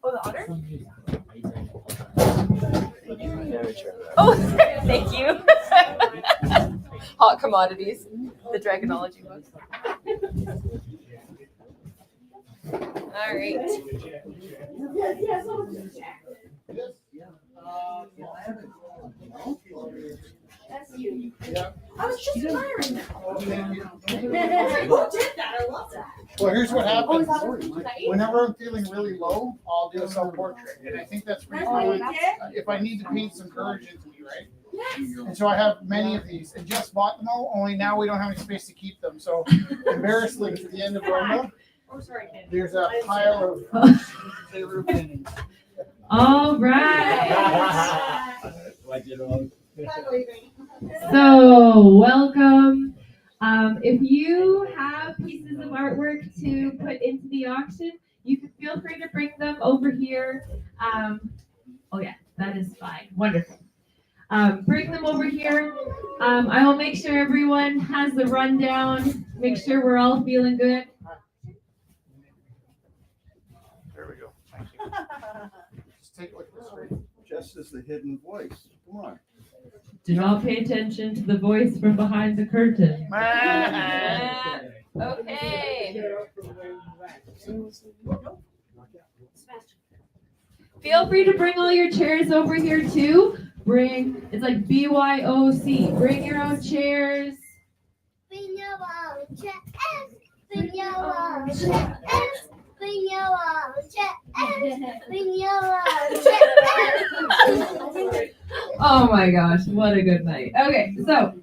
Oh, the otter? Oh, thank you. Hot commodities. The Dragonology book. All right. That's you. I was just admiring that. Who did that? I love that. Well, here's what Oh, is happens. that what Whenever I'm feeling really low, I'll do a self-portrait. And I think that's pretty cool. If I need to paint some courage into me, right? Yes. And so I have many of these and just bought them all, only now we don't have any space to keep them. So embarrassingly, for the end of Roma, Oh, sorry, Ken. there's a pile of Beirut paintings. All right. Not leaving. So, welcome. If you have pieces of artwork to put into the auction, you can feel free to bring them over here. Oh yeah, that is fine. Wonderful. Bring them over here. I will make sure everyone has the rundown. Make sure we're all feeling good. There we go. Thank you. Just take a look at this right. Just as the hidden voice. Come on. Do not pay attention to the voice from behind the curtain. Okay. Feel free to bring all your chairs over here too. It's like BYOC. Bring your own chairs. Bring your own chairs. Bring your own chairs. Bring your own chairs. Bring your own chairs. Oh my gosh, what a good night. Okay, so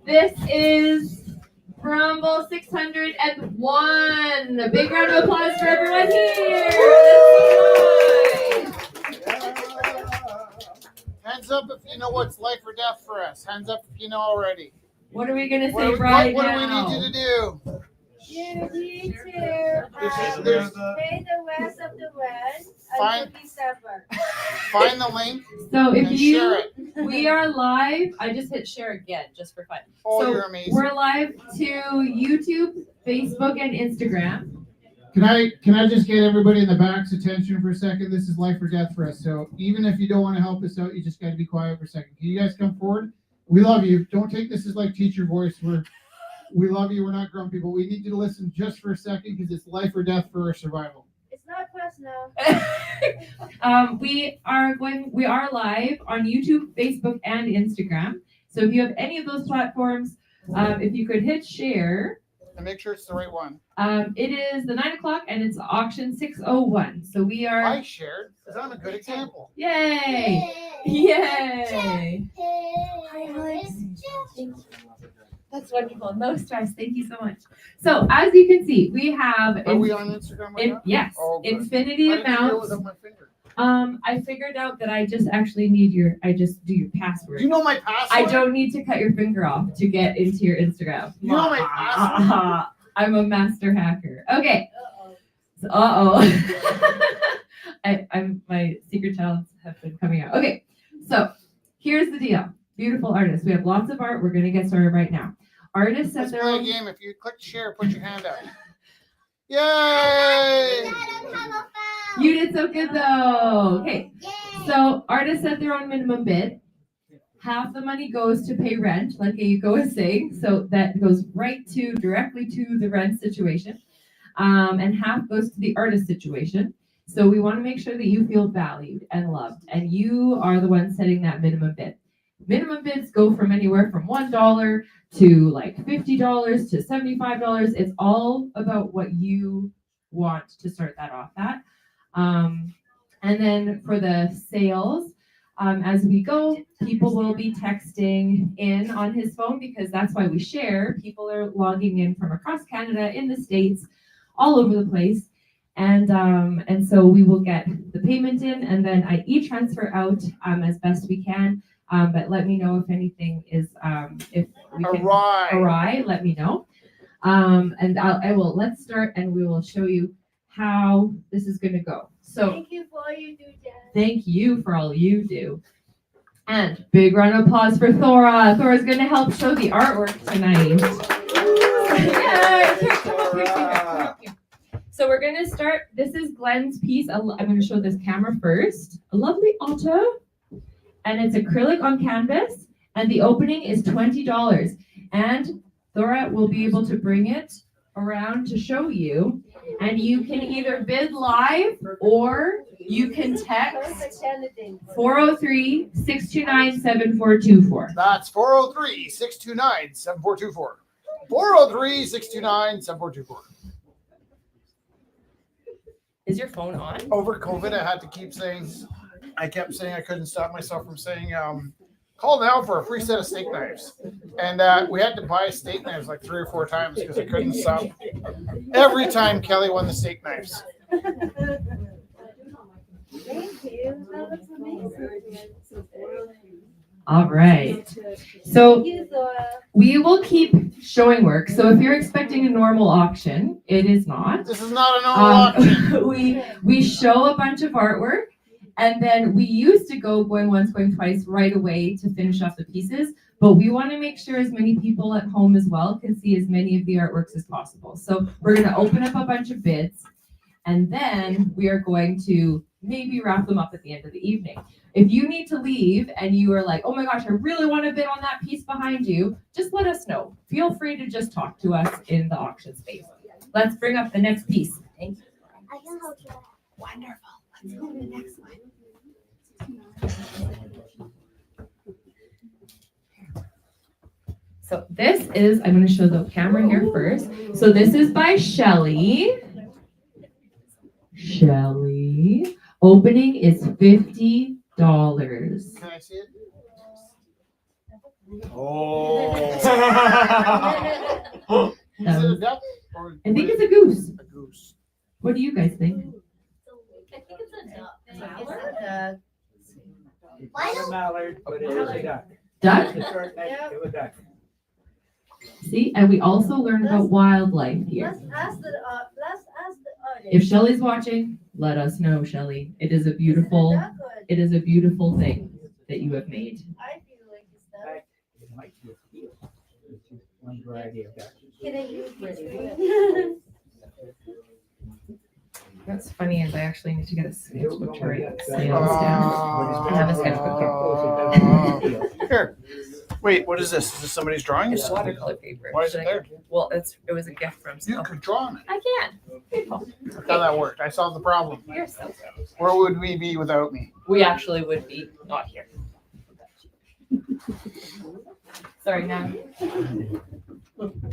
this is Rumble 601. A big round of applause for everyone here. Hands up if you know what's life or death for us. Hands up if you know already. What are we going to What say do we, right what do now? we need you to do? You need to There's- pay the rest of the rent Fine. until December. Find the link So if and share you, it. we are live. I just hit share again just for fun. Oh, So you're amazing. we're live to YouTube, Facebook, and Instagram. Can I just get everybody in the back's attention for a second? This is life or death for us. So even if you don't want to help us out, you just got to be quiet for a second. Can you guys come forward? We love you. Don't take this as like teacher voice. We love you. We're not grumpy, but we need you to listen just for a second because it's life or death for our survival. It's not personal. We are live on YouTube, Facebook, and Instagram. So if you have any of those platforms, if you could hit share. And make sure it's the right one. It is the 9 o'clock and it's auction 601. So we are. I shared because I'm a good example. Yay! Yay! That's wonderful. No stress. Thank you so much. So as you can see, we have Are we on Instagram right now? yes, Oh, good. infinity I didn't do it amounts. without my finger. I figured out that I just actually need I just do your password. Do you know my password? I don't need to cut your finger off to get into your Instagram. You know my password? I'm a master hacker. Okay. Uh-oh. I'm my secret talents have been coming out. Okay. So here's the deal. Beautiful artists. We have lots of art. We're gonna get started right now. Artists Let's have their play a own. game. If you click share, put your hand up. Yay! I don't have a phone. You did so good though. Okay. Yay. So artists set their own minimum bid. Half the money goes to pay rent, like Aiko was saying. So that goes directly to the rent situation. And half goes to the artist situation. So we want to make sure that you feel valued and loved. And you are the one setting that minimum bid. Minimum bids go from anywhere from $1 to like $50 to $75. It's all about what you want to start that off at. And then for the sales, as we go, people will be texting in on his phone because that's why we share. People are logging in from across Canada, in the States, all over the place. And so we will get the payment in and then I e-transfer out as best we can. But let me know if anything is, if we can awry, let me know. And let's start and we will show you how this is going to go. So Thank you for all you do, Jen. thank you for all you do. And big round of applause for Thora. Thora's going to help show the artwork tonight. Yay! Here, come up here. So we're gonna start. This is Glenn's piece. I'm gonna show this camera first. A lovely otter, and it's acrylic on canvas. And the opening is $20. And Thora will be able to bring it around to show you. And you can either bid live or you can text 403-629-7424. That's 403-629-7424. 403-629-7424. Is your phone on? Over COVID, I had to keep saying, I kept saying I couldn't stop myself from saying, call now for a free set of steak knives. And we had to buy steak knives like 3 or 4 times because I couldn't stop. Every time Kelly won the steak knives. Thank you. That looks amazing. All right. So Thank you, Zora. we will keep showing work. So if you're expecting a normal auction, it is not. This is not a normal auction. we show a bunch of artwork, and then we used to go going once, going twice right away to finish off the pieces. But we want to make sure as many people at home as well can see as many of the artworks as possible. So we're going to open up a bunch of bids, and then we are going to maybe wrap them up at the end of the evening. If you need to leave and you are like, oh my gosh, I really want to bid on that piece behind you, just let us know. Feel free to just talk to us in the auction space. Let's bring up the next piece. Thank you. I can help you. Wonderful. Let's go to the next one. So this is, I'm going to show the camera here first. So this is by Shelly. Shelly. Opening is $50. Can I see it? Oh. Is it a duck or I think it's a goose. a goose? What do you guys think? I think it's a duck. Why It's a don't mallard, but it is a duck. Duck? The short neck to a duck. See, and we also learned about wildlife here. Let's ask the artist. If Shelly's watching, let us know, Shelly. It is a beautiful, it is a beautiful thing that you have made. I feel like it's duck. It might be a field. It's just one variety of duck. Can I use this? That's funny, as I actually need to get a sketchbook to write sales down. I have a sketchbook here. Here. Wait, what is this? Is this somebody's drawing? It's watercolor paper. Why is it there? Well, it was a gift from You someone. could draw on it. I can. Beautiful. That's how that worked. I solved the problem. You're so Where would we be without me? We actually would be not here. Sorry, now.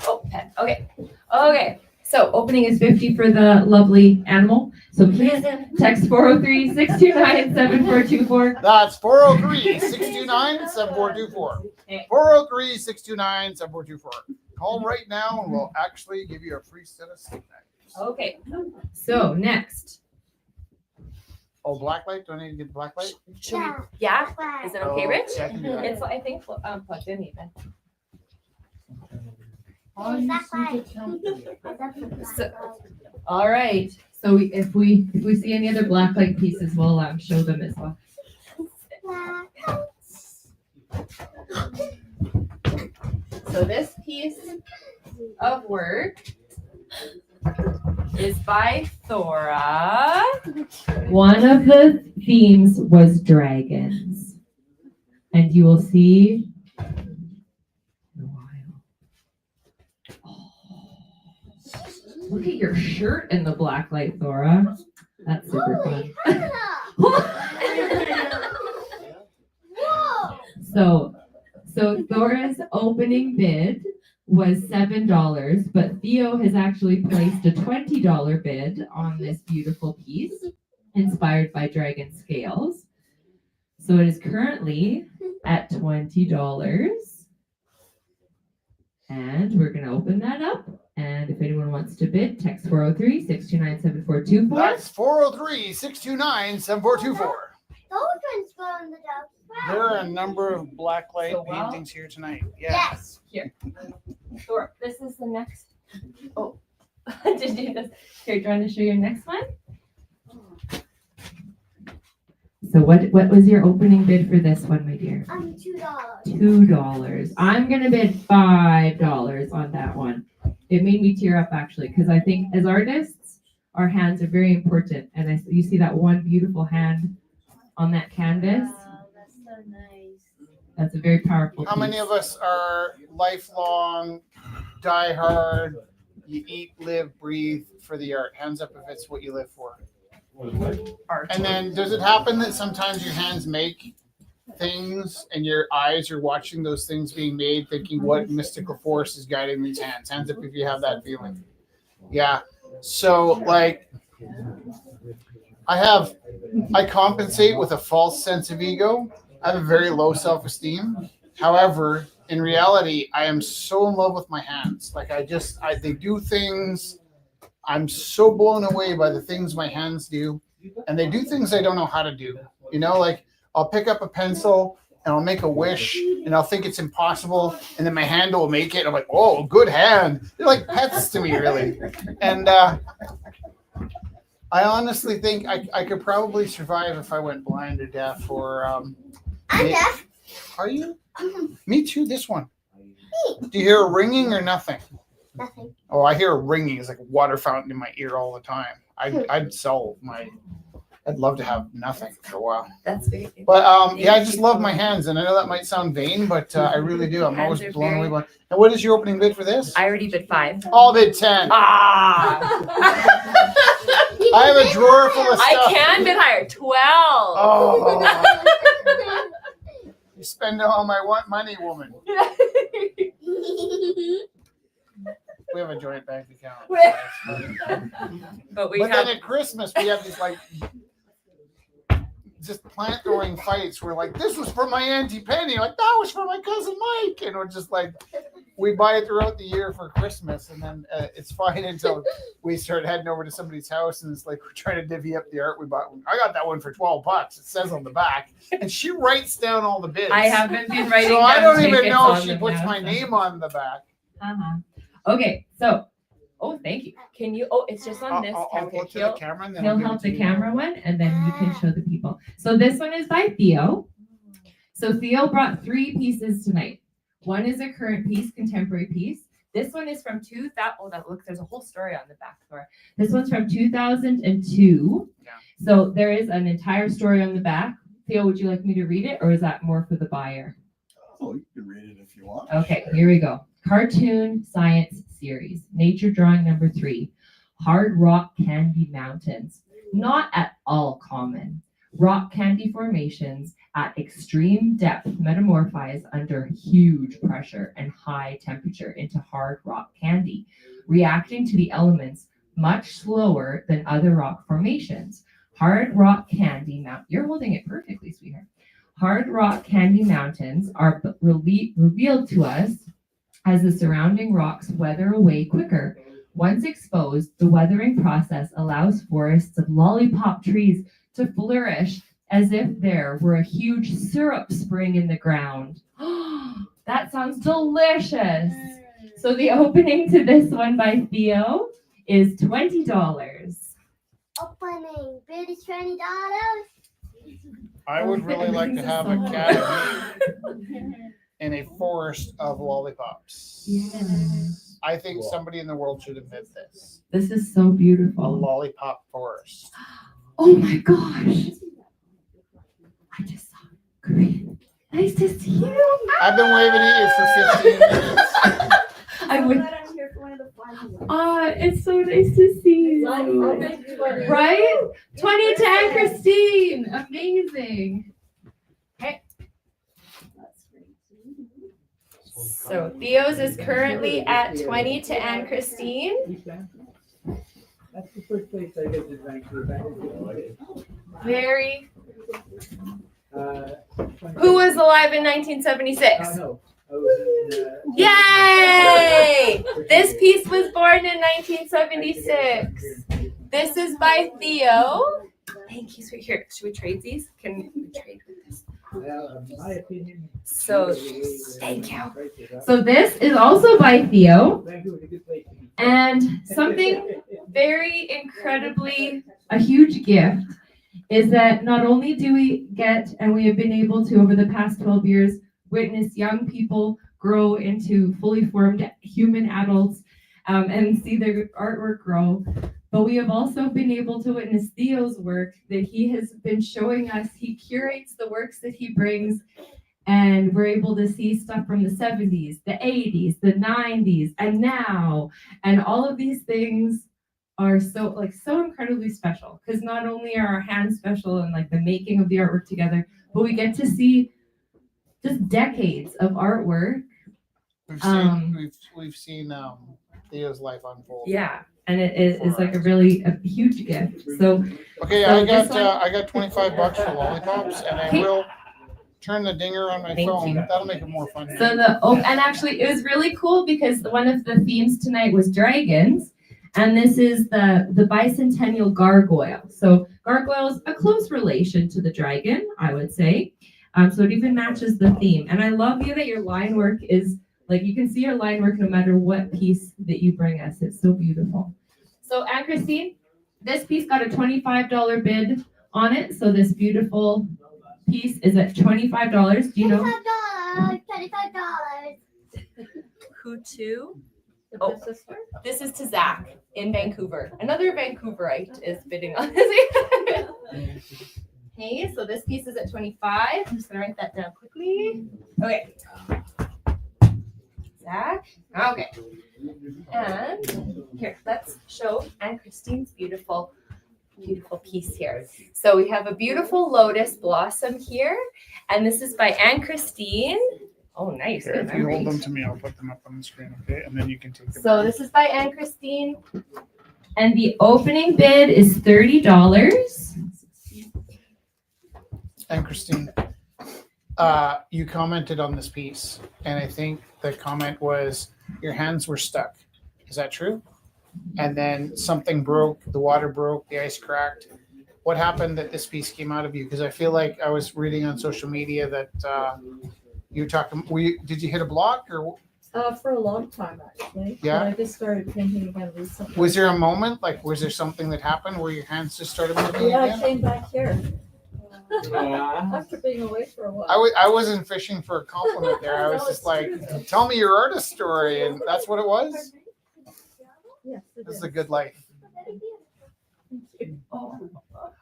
Oh, pen. Okay. Okay. So opening is 50 for the lovely animal. So please text 403-629-7424. That's 403-629-7424. 403-629-7424. Call right now and we'll actually give you a free set of steak knives. Okay. So next. Oh, black light? Do I need to get the black light? Yeah. Is it okay, Oh, Rich? yeah, I can do that. It's I think plugged in even. So- All right. So if we see any other blacklight pieces, we'll show them as well. So this piece of work is by Thora. One of the themes was dragons, and you will see in a while. Oh, look at your shirt in the black light, Thora. That's super fun. Whoa! So Thora's opening bid was $7, but Theo has actually placed a $20 bid on this beautiful piece, inspired by dragon scales. So it is currently at $20. And we're going to open that up. And if anyone wants to bid, text 403-629-7424. That's 403-629-7424. Those ones go in the dog. There are a number of black light So, well- paintings here tonight. Yeah. Yes. Thor, this is the next. Oh, did you just? Here, trying to show your next one. So what was your opening bid for this one, my dear? $2. $2. I'm gonna bid $5 on that one. It made me tear up actually, because I think as artists, our hands are very important. And you see that one beautiful hand on that canvas? Wow, that's so nice. That's a very powerful How many piece. of us are lifelong, die hard, you eat, live, breathe for the art? Hands up if it's what you live for. Art. And then does it happen that sometimes your hands make things and your eyes are watching those things being made, thinking what mystical force is guiding these hands? Hands up if you have that feeling. Yeah. So like I compensate with a false sense of ego. I have a very low self-esteem. However, in reality, I am so in love with my hands. Like they do things. I'm so blown away by the things my hands do. And they do things I don't know how to do. You know, like I'll pick up a pencil and I'll make a wish and I'll think it's impossible. And then my hand will make it. I'm like, oh, good hand. They're like pets to me, really. And I honestly think I could probably survive if I went blind or deaf or. I'm deaf. Are you? Mhm. Me too. This one. Do you hear a ringing or nothing? Nothing. Oh, I hear a ringing. It's like a water fountain in my ear all the time. I'd sell my. I'd love to have nothing for a while. That's very good. But yeah, I just love my hands, and I know that might sound vain, but I really do. I'm Hands always are blown away very- by. And what is your opening bid for this? I already bid 5. All bid 10. Ah! I have a drawer full of stuff. I can bid higher. 12. Oh, you spend all my money, woman. We have a joint bank account. But we But have then at Christmas, we have these like just plant throwing fights where like this was for my Auntie Penny, like that was for my cousin Mike, and we're just like we buy it throughout the year for Christmas, and then it's fine until we start heading over to somebody's house, and it's like we're trying to divvy up the art we bought. I got that one for $12. It says on the back, and she writes down all the bids. I haven't been writing so I down don't even tickets know on if she them puts now, my so- name on the back. Uh-huh. Okay, so thank you. Can you it's just on this I'll camera. go to the camera, and then He'll I'll give help it the to you. camera one, and then you can show the people. So this one is by Theo. So Theo brought 3 pieces tonight. One is a current piece, contemporary piece. This one is from 2000. Oh, that look, there's a whole story on the back for. This one's from 2002. Yeah. So there is an entire story on the back. Theo, would you like me to read it, or is that more for the buyer? Oh, you can read it if you want. Okay, here we go. Cartoon Science Series, Nature Drawing number 3, Hard Rock Candy Mountains. Not at all common. Rock candy formations at extreme depth metamorphize under huge pressure and high temperature into hard rock candy, reacting to the elements much slower than other rock formations. Hard rock candy you're holding it perfectly, sweetheart. Hard rock candy mountains are revealed to us as the surrounding rocks weather away quicker. Once exposed, the weathering process allows forests of lollipop trees to flourish as if there were a huge syrup spring in the ground. That sounds delicious. So the opening to this one by Theo is $20. Opening bid is $20. I would really like to have a cat in a forest of lollipops. Yes. I think somebody in the world should admit this. This is so A beautiful. lollipop forest. Oh my gosh. I just saw Korean. Nice to see you. I've been waving at you for 15 minutes. I would. I'm here for one of the fun ones. It's so nice to see I'll you. make 20. Right? 20 to Anne Christine. Amazing. So Theo's is currently at 20 to Anne Christine. That's the first place I visited Vancouver. Very. Uh, Who was alive in 1976? Oh, no. I was in, Yay! This piece was born in 1976. This is by Theo. Thank you, sweet. Here, should we trade these? Can we trade with this? my opinion. So, thank you. So this is also by Theo, Vancouver's a good place to be. and something very incredibly a huge gift is that not only do we get, and we have been able to over the past 12 years witness young people grow into fully formed human adults and see their artwork grow, But we have also been able to witness Theo's work that he has been showing us. He curates the works that he brings, and we're able to see stuff from the 70s, the 80s, the 90s, and now. And all of these things are so incredibly special, because not only are our hands special and like the making of the artwork together, but we get to see just decades of artwork. We've seen Theo's life unfold. Yeah, and it is like a huge gift. So Okay, So I this got $25 for lollipops, and I Okay. will turn the dinger on my Thank phone. you. That'll make it more fun. and actually it was really cool because one of the themes tonight was dragons, and this is the bicentennial gargoyle. So gargoyle is a close relation to the dragon, I would say. So it even matches the theme. And I love you that your line work is like, you can see your line work no matter what piece that you bring us. It's so beautiful. So Anne Christine, this piece got a $25 bid on it. So this beautiful piece is at $25. Do you know $25. who to? Oh, this is to Zach in Vancouver. Another Vancouverite is bidding on this. Okay, so this piece is at 25. I'm just gonna write that down quickly. Okay. Zach. Okay. And here, let's show Anne Christine's beautiful piece here. So we have a beautiful lotus blossom here, and this is by Anne Christine. Oh, nice. Okay, Good if you hold memory. them to me, I'll put them up on the screen, okay? And then you can take them. So this is by Anne Christine, and the opening bid is $30. And Christine, you commented on this piece, and I think the comment was your hands were stuck. Is that true? And then something broke, the water broke, the ice cracked. What happened that this piece came out of you? Because I feel like I was reading on social media that you were talking. Did you hit a block, or For a long time, actually. Yeah. But I just started painting again recently. was there a moment, like, was there something that happened where your hands just started moving Yeah, I again? came back here. After being away for a while. I wasn't fishing for a compliment there. I was No, just it's like, true. tell me your artist story, and that's what it was. Yes, it This is is. a good life.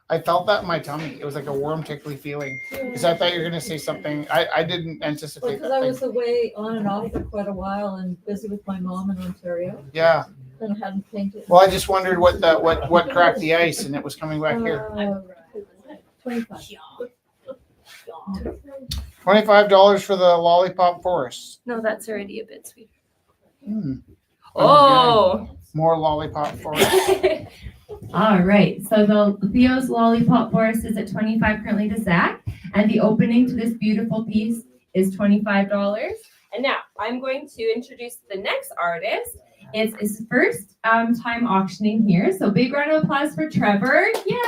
I felt that in my tummy. It was like a warm, tickly feeling. Because I thought you were going to say something. I didn't anticipate Because I that was thing. away on and off for quite a while and busy with my mom in Ontario Yeah. and hadn't painted. Well, I just wondered what cracked the ice, and it was coming back here. 25. $25 for the lollipop forest. No, that's already a bit sweet. Hmm. Oh. More lollipop forest. All right. So the Theo's Lollipop Forest is at $25 currently to Zach, and the opening to this beautiful piece is $25. And now I'm going to introduce the next artist. It's his first time auctioning here. So big round of applause for Trevor. Yay!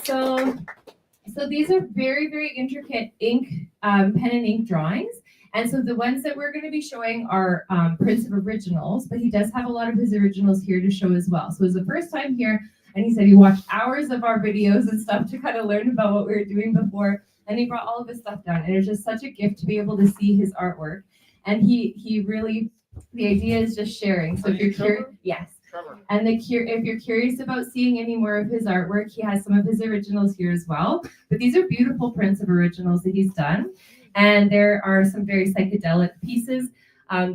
So these are very, very intricate ink, pen and ink drawings. And so the ones that we're going to be showing are prints of originals, but he does have a lot of his originals here to show as well. So it was the first time here, and he said he watched hours of our videos and stuff to kind of learn about what we were doing before, and he brought all of his stuff down. And it's just such a gift to be able to see his artwork. And he really, the idea is just sharing. So if you're curious, yes. Trevor. And if you're curious about seeing any more of his artwork, he has some of his originals here as well. But these are beautiful prints of originals that he's done. And there are some very psychedelic pieces.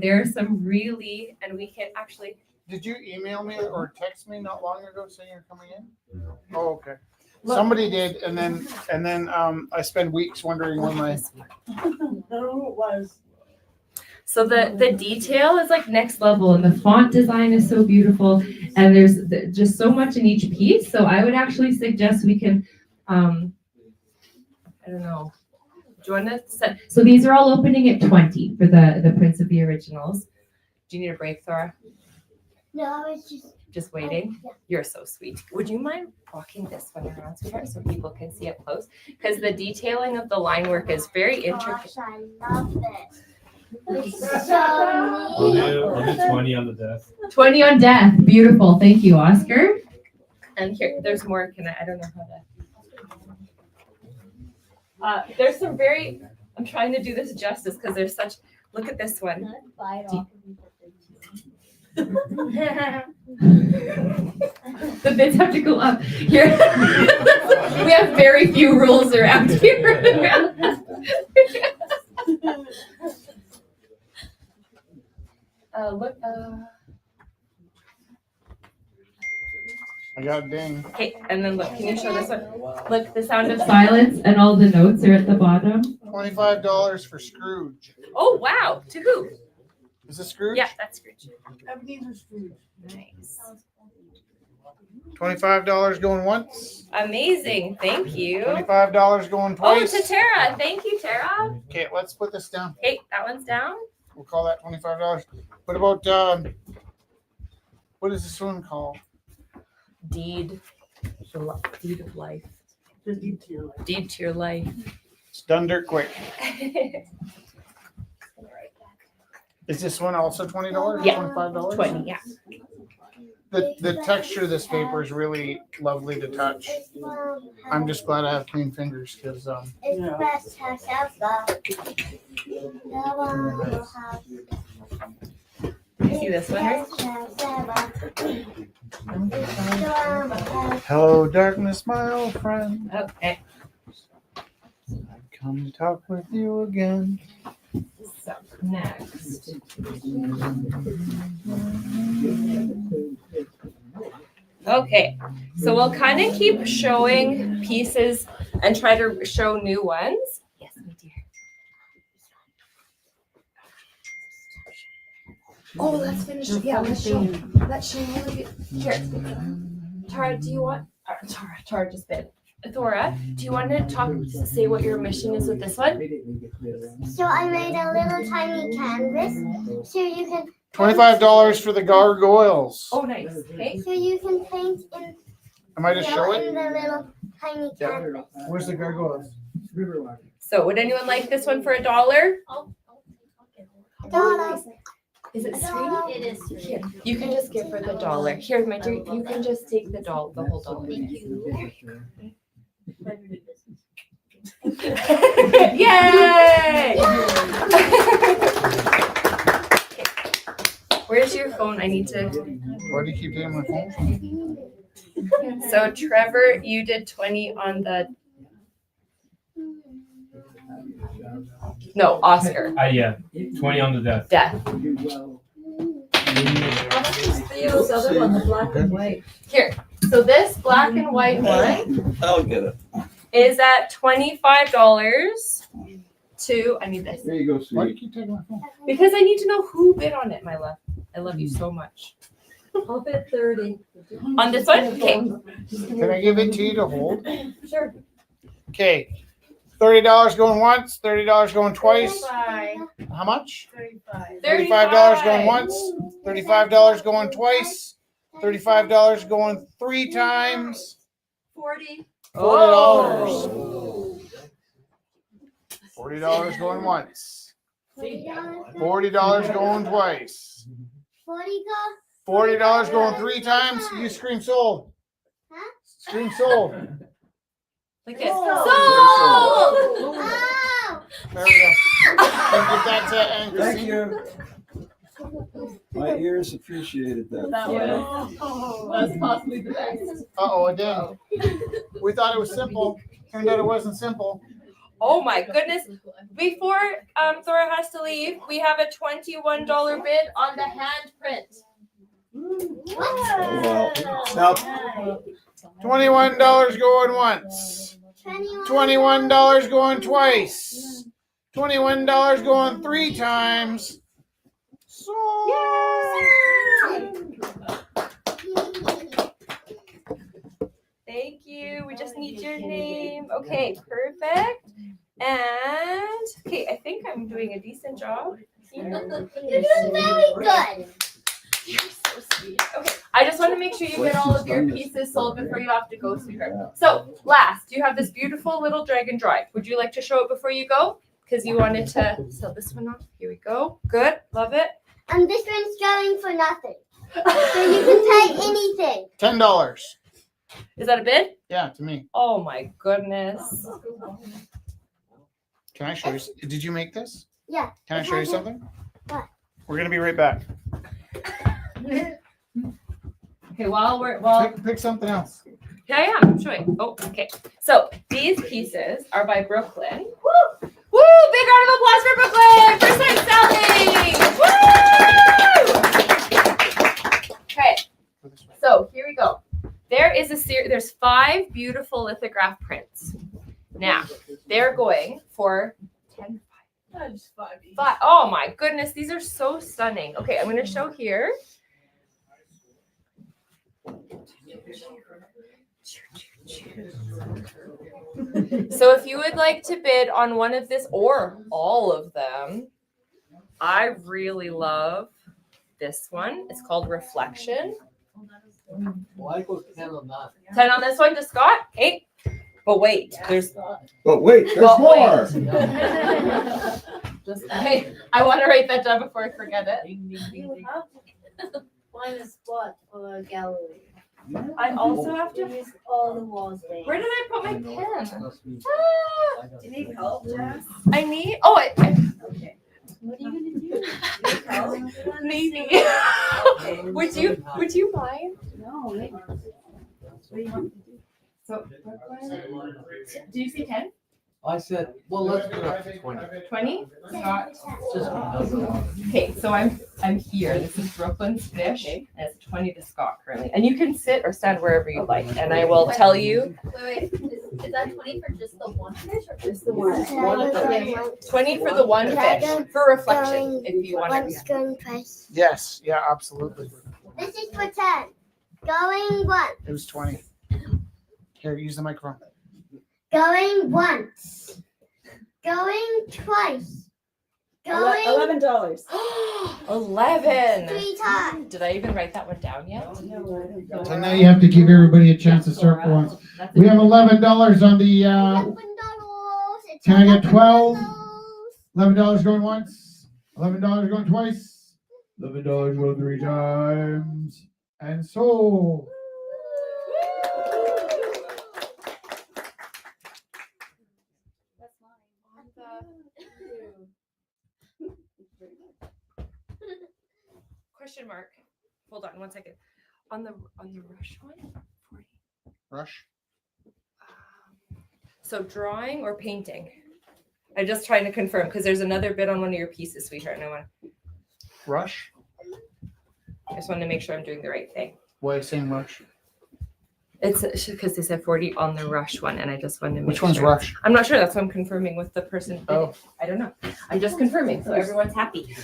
There are some really, and we can actually. Did you email me or text me not long ago saying you're coming in? Oh, okay. Somebody did, and then I spent weeks wondering when my. I don't know who it was. So the detail is like next level, and the font design is so beautiful, and there's just so much in each piece. So I would actually suggest we can, I don't know. Do you want to set? So these are all opening at 20 for the prints of the originals. Do you need a break, Thora? No, it's Just waiting? Yeah. You're so sweet. Would you mind walking this one around, sweetheart, so people can see up close? Because the detailing of the line work is very intricate. Gosh, I love it. It's I'll so neat. do 20 on the desk. 20 on death. Beautiful. Thank you, Oscar. And here, there's more. I don't know how to. There's some very, I'm trying to do this justice because there's such, look at this one. The bids have to go up. Here. We have very few rules around here. Look, I got a ding. okay, and then look, can you show this one? Look, the sound of silence and all the notes are at the bottom. $25 for Scrooge. Oh, wow. To who? Is this Scrooge? Yeah, that's Scrooge. Nice. $25 going once. Amazing. Thank you. $25 going Oh, twice. to Tara. Thank you, Tara. Okay, let's put this down. Okay, that one's down. We'll call that $25. What about what is this one called? Deed of life. Deed to your life. It's done dirt quick. Is this one also $20? Yeah. $25? 20, yeah. The texture of this paper is really lovely to touch. I'm just glad I have clean fingers because You see this one, right? hello darkness, my old friend. Okay. I've come to talk with you again. So next. Okay, so we'll kind of keep showing pieces and try to show new ones. Yes, my dear. Oh, let's finish. Yeah, let's show really good. Here, Tara, do you want? Tara just bid. Thora, do you want to say what your mission is with this one? So I made a little tiny canvas so you can $25 for the gargoyles. Oh, nice. Okay. so you can paint in Am I just show in it? the little tiny Yeah. canvas. Where's the gargoyles? So, would anyone like this one for $1? $1. Is it $1. sweet? It is sweet. Here, you can just give her the $1. Here, my dear, you can just take the whole $1. Thank you. Yay! Where's your phone? I need to. Why do you keep hitting my phone? So, Trevor, you did 20 on the. No, Oscar. Yeah, 20 on the death. Death. Theo's other one, the black and white. Here. So this black and white one I'll get it. is at $25 to. I need this There you go, Why do you sweetie. keep taking my phone? because I need to know who bid on it, my love. I love you so much. I'll bid 30. On this one? Okay. Can I give it to you to hold? Sure. Okay. $30 going once, $30 going twice. Bye. How much? $35. $35 going once, $35 going twice, $35 going 3 times, 40. $40. $40 going once, $40 going twice, $40 going 3 times. You scream sold. Huh? Scream sold. Like this. Sold. Sold! Oh! There we go. Thank you, that's it, and Thank Christine. you. My ears appreciated that. That was possibly the best. Uh-oh, it did. We thought it was simple. Turned out it wasn't simple. Oh my goodness. Before Thora has to leave, we have a $21 bid on the hand print. Oh, well. Now, $21 going once. $21 going twice. $21 going 3 times. So Thank you. We just need your name. Okay, perfect. And okay, I think I'm doing a decent job. You're doing very good. You're so sweet. Okay, I just want to make sure you get all of your pieces sold before you have to go, sweetheart. So, last, you have this beautiful little dragon drive. Would you like to show it before you go? Because you wanted to sell this one off. Here we go. Good. Love it. And this one's going for nothing. So you can take anything. $10. Is that a bid? Yeah, to me. Oh my goodness. Can I show you? Did you make this? Yeah. Can I show you something? What? We're gonna be right back. Okay, while Pick something else. here I am showing. Oh, okay. So these pieces are by Brooklyn. Woo! Woo! Big round of applause for Brooklyn! First time selling! Woo! Okay. So here we go. There is a series. There's 5 beautiful lithograph prints. Now they're going for 10. Just 5 each. But oh my goodness, these are so stunning. Okay, I'm going to show here. So if you would like to bid on one of this or all of them, I really love this one. It's called Reflection. Well, I go 10 on that. 10 on this one to Scott. Okay. But wait, there's But wait, there's But more. just I want to write that down before I forget it. You have to find a spot or a gallery. I also have to. Use all the walls there. Where did I put my pen? Must be- Ah, I got Do you need help, Jess? I need. Oh, Okay. What are you gonna do? maybe. Would you mind? No, wait. What do you want to do? So, do you see 10? I said, well, let's put up to 20. 20? Scott? Just because of that. Okay, so I'm here. This is Brooklyn's Fish, and it's 20 to Scott currently. And you can sit or stand wherever you like, and I will tell you. Wait, is that 20 for just the one fish or Just the one. One of them. 20 for the one fish for reflection, if you want Once to. going twice. Yes, yeah, absolutely. This is for 10. Going once. It was 20. Here, use the microphone. Going once. Going twice. Going $11. 11. 3 times. Did I even write that one down yet? So now you have to give everybody a chance to circle once. That's We have $11 on the, $11. It's Can I get 12? $11. $11 going once, $11 going twice, $11 going 3 times, and sold. Question mark. Hold on one second. On the rush one, 40. Rush. So drawing or painting? I'm just trying to confirm because there's another bit on one of your pieces, sweetheart, and I Rush. just want to make sure I'm doing the right thing. Why are you saying rush? It's because they said 40 on the rush one, and I just wanted to make Which one's sure. rush? I'm not sure. That's why I'm confirming with the person. bidding. Oh. I don't know. I'm just confirming, so everyone's happy.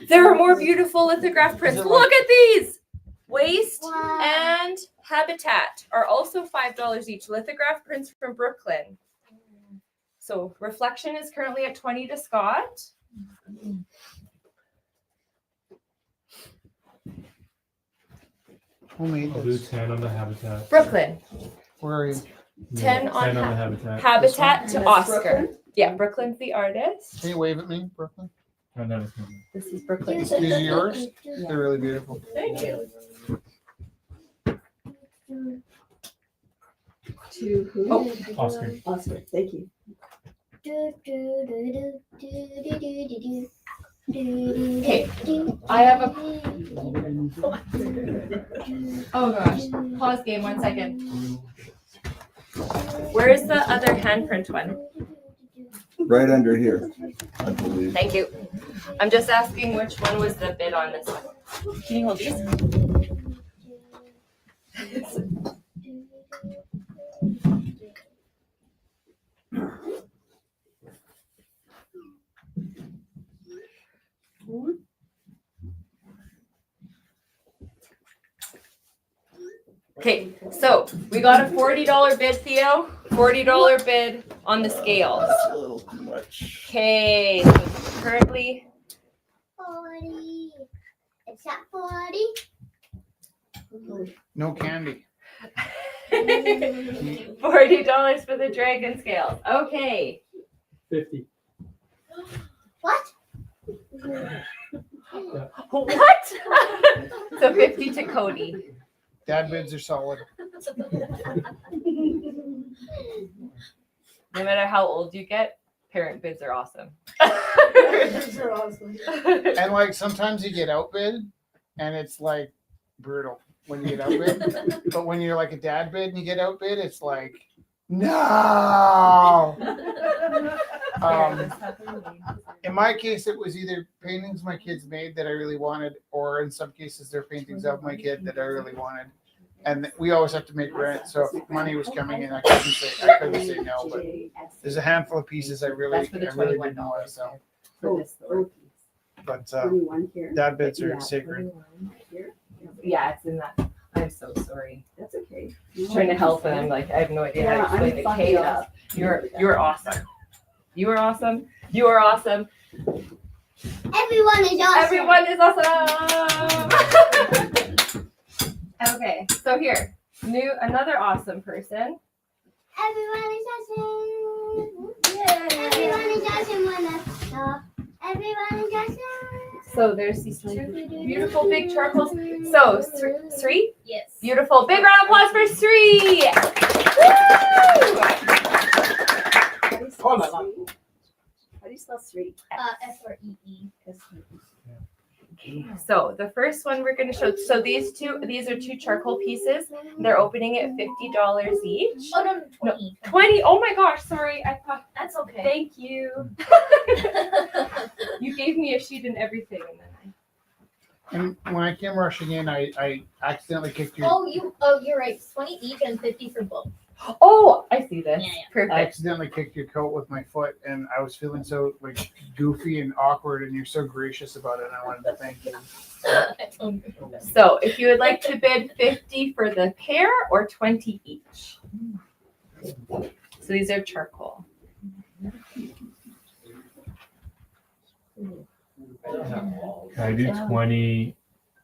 There are more beautiful lithograph prints. Look at these. Waste Wow. and Habitat are also $5 each. Lithograph prints from Brooklyn. So Reflection is currently at 20 to Scott. Who made I'll do this? 10 on the habitat. Brooklyn. Where are you? 10 on 10 on the ha- habitat. Habitat to And that's Oscar. Brooklyn? Yeah, Brooklyn's the artist. Can you wave at me, Brooklyn? Oh, no, it's not. This is Brooklyn. These are yours? They're really beautiful. Thank you. To who? Oh, Oscar. Oscar, thank you. Okay, I have a. Oh gosh. Pause game 1 second. Where's the other handprint one? Right under here, I believe. Thank you. I'm just asking which one was the bid on this one. Can you hold these? Okay, so we got a $40 bid, Theo. $40 bid on the scales. That's a little too much. Okay, so currently 40. It's at 40. No candy. $40 for the dragon scales. Okay. 50. What? What? So 50 to Cody. Dad bids are solid. No matter how old you get, parent bids are awesome. These are awesome. And like sometimes you get outbid and it's like brutal when you get outbid. But when you're like a dad bid and you get outbid, it's like, no. In my case, it was either paintings my kids made that I really wanted, or in some cases, they're paintings of my kid that I really wanted. And we always have to make rent, so if money was coming in, I couldn't say no. But there's a handful of pieces I really didn't want to sell. But dad bids are sacred. Yeah, it's in that. I'm so sorry. That's okay. Trying to help, and I'm like, I have no idea how to explain the chaos. You're awesome. You are awesome. You are awesome. Everyone is awesome. Everyone is awesome. Okay, so here, another awesome person. Everyone is awesome. Everyone is awesome when I stop. Everyone is awesome. So there's these two beautiful big charcoals. So Sri, Yes. beautiful. Big round of applause for Sri. Woo! How do you spell sweet? F-R-E-E. So the first one we're going to show. So these are two charcoal pieces. They're opening at $50 each. Oh, no, 20. 20. Oh my gosh, sorry. I thought. That's okay. Thank you. You gave me a sheet and everything, and then And when I came rushing in, I accidentally kicked your. You're right. 20 each and 50 for both. Oh, I see this. Yeah, yeah. I Perfect. accidentally kicked your coat with my foot, and I was feeling so like goofy and awkward, and you're so gracious about it. And I wanted to thank you. So if you would like to bid 50 for the pair or 20 each. So these are charcoal. Can I do 20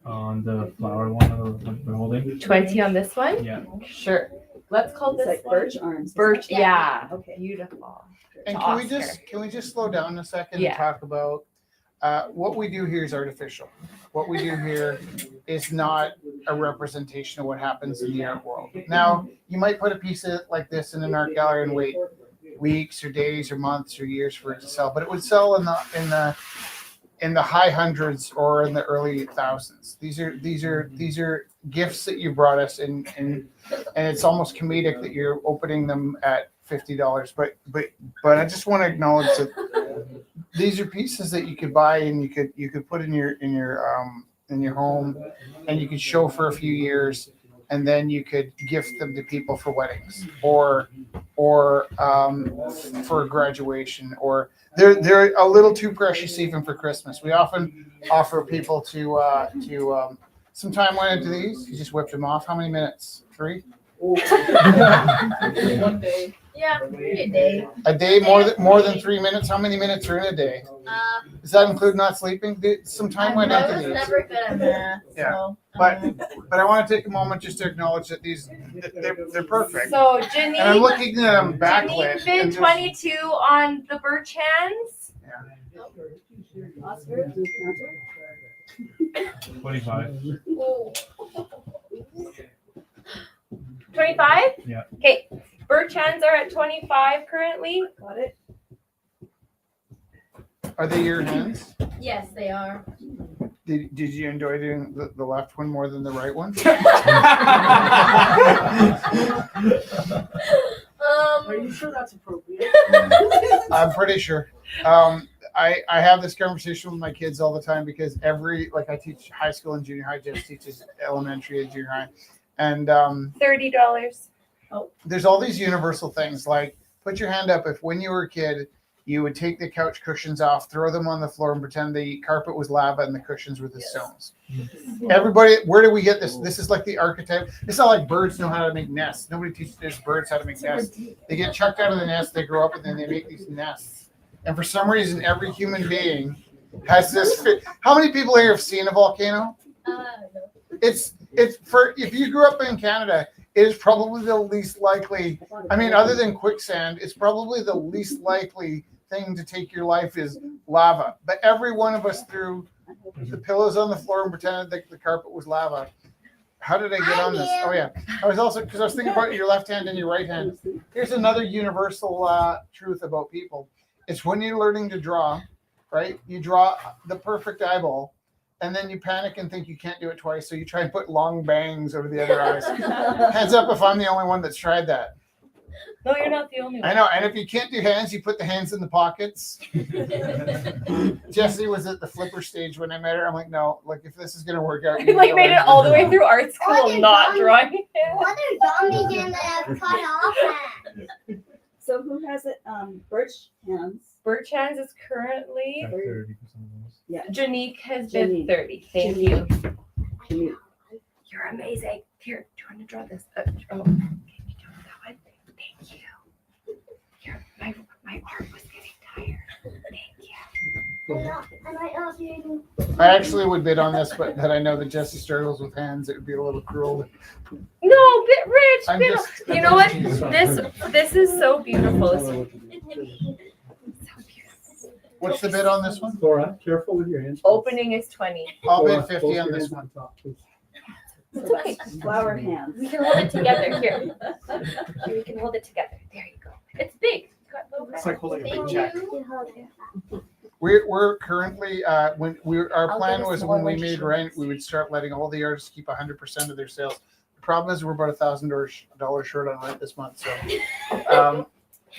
on the flower one we're holding? 20 on this one? Yeah. Sure. Let's call It's this like one birch arms. birch. Yeah. Okay. Beautiful. And To can we just slow down a second Yeah. and talk about what we do here is artificial. What we do here is not a representation of what happens in the art world. Now, you might put a piece of like this in an art gallery and wait weeks or days or months or years for it to sell, but it would sell in the high hundreds or in the early thousands. These are gifts that you brought us, and it's almost comedic that you're opening them at $50. But I just want to acknowledge that these are pieces that you could buy and you could put in your home, and you could show for a few years, and then you could gift them to people for weddings or for graduation, or they're a little too precious even for Christmas. We often offer people to some time went into these. You just whipped them off. How many minutes? 3? One day. Yeah, a day. A day, more than 3 minutes. How many minutes are in a day? Does that include not sleeping? Some time went I into was these. never good at math. Yeah, So, but I want to take a moment just to acknowledge that they're perfect. So And I'm Janine, looking at them backlit. Janine bid and 22 on the birch hands. Oscar, 25. 25? Yeah. Okay. Birch hands are at 25 currently. got it. Are they your hands? yes, they are. Did you enjoy doing the left one more than the right one? Are you sure that's appropriate? I'm pretty sure. I have this conversation with my kids all the time because I teach high school and junior high. Jess teaches elementary and junior high, and $30. there's all these universal things like put your hand up if when you were a kid you would take the couch cushions off, throw them on the floor, and pretend the carpet was lava and the cushions were the stones. Everybody, where do we get this? This is like the archetype. It's not like birds know how to make nests. Nobody teaches birds how to make nests. They get chucked out of the nest, they grow up, and then they make these nests. And for some reason, every human being has this. How many people here have seen a volcano? No. It's if you grew up in Canada, it is probably the least likely. I mean, other than quicksand, it's probably the least likely thing to take your life is lava. But every one of us threw the pillows on the floor and pretended that the carpet was lava. How did I get on this? Oh yeah, I was thinking about your left hand and your right hand. Here's another universal truth about people. It's when you're learning to draw, right? You draw the perfect eyeball, and then you panic and think you can't do it twice, so you try and put long bangs over the other eyes. Heads up if I'm the only one that's tried that. No, you're not the only one. I know, and if you can't do hands, you put the hands in the pockets. Jessie was at the flipper stage when I met her. I'm like, no, like if this is gonna work out, I like made it all the way through art school, Oh, not you're drawing. What are zombies in that have cut off hands? So who has it? Birch hands. Birch hands is currently, Got 30% of those. Yeah. Janique has been Janique. 30. Thank you. Janique. You're amazing. Here, do you want to draw this? Can you draw that one? Thank you. Here, my arm was getting tired. Thank you. And I also I actually would bid on this, but that I know that Jessie struggles with hands, it would be a little cruel. No, bit rich. I'm Bit, just- you know what? This is so beautiful. It's so beautiful. What's the bid on this one? Laura, careful with your hands. Opening is 20. I'll Laura, bid 50 both on your this hands one. top, please. It's okay. Flower hands. We can hold it together. Here. We can hold it together. There you go. It's big. It's got little It's like holding a big Thank check. you. We're currently when our I'll plan get a was small when we one made short. rent, we would start letting all the artists keep 100% of their sales. The problem is we're about $1,000 short on rent this month, so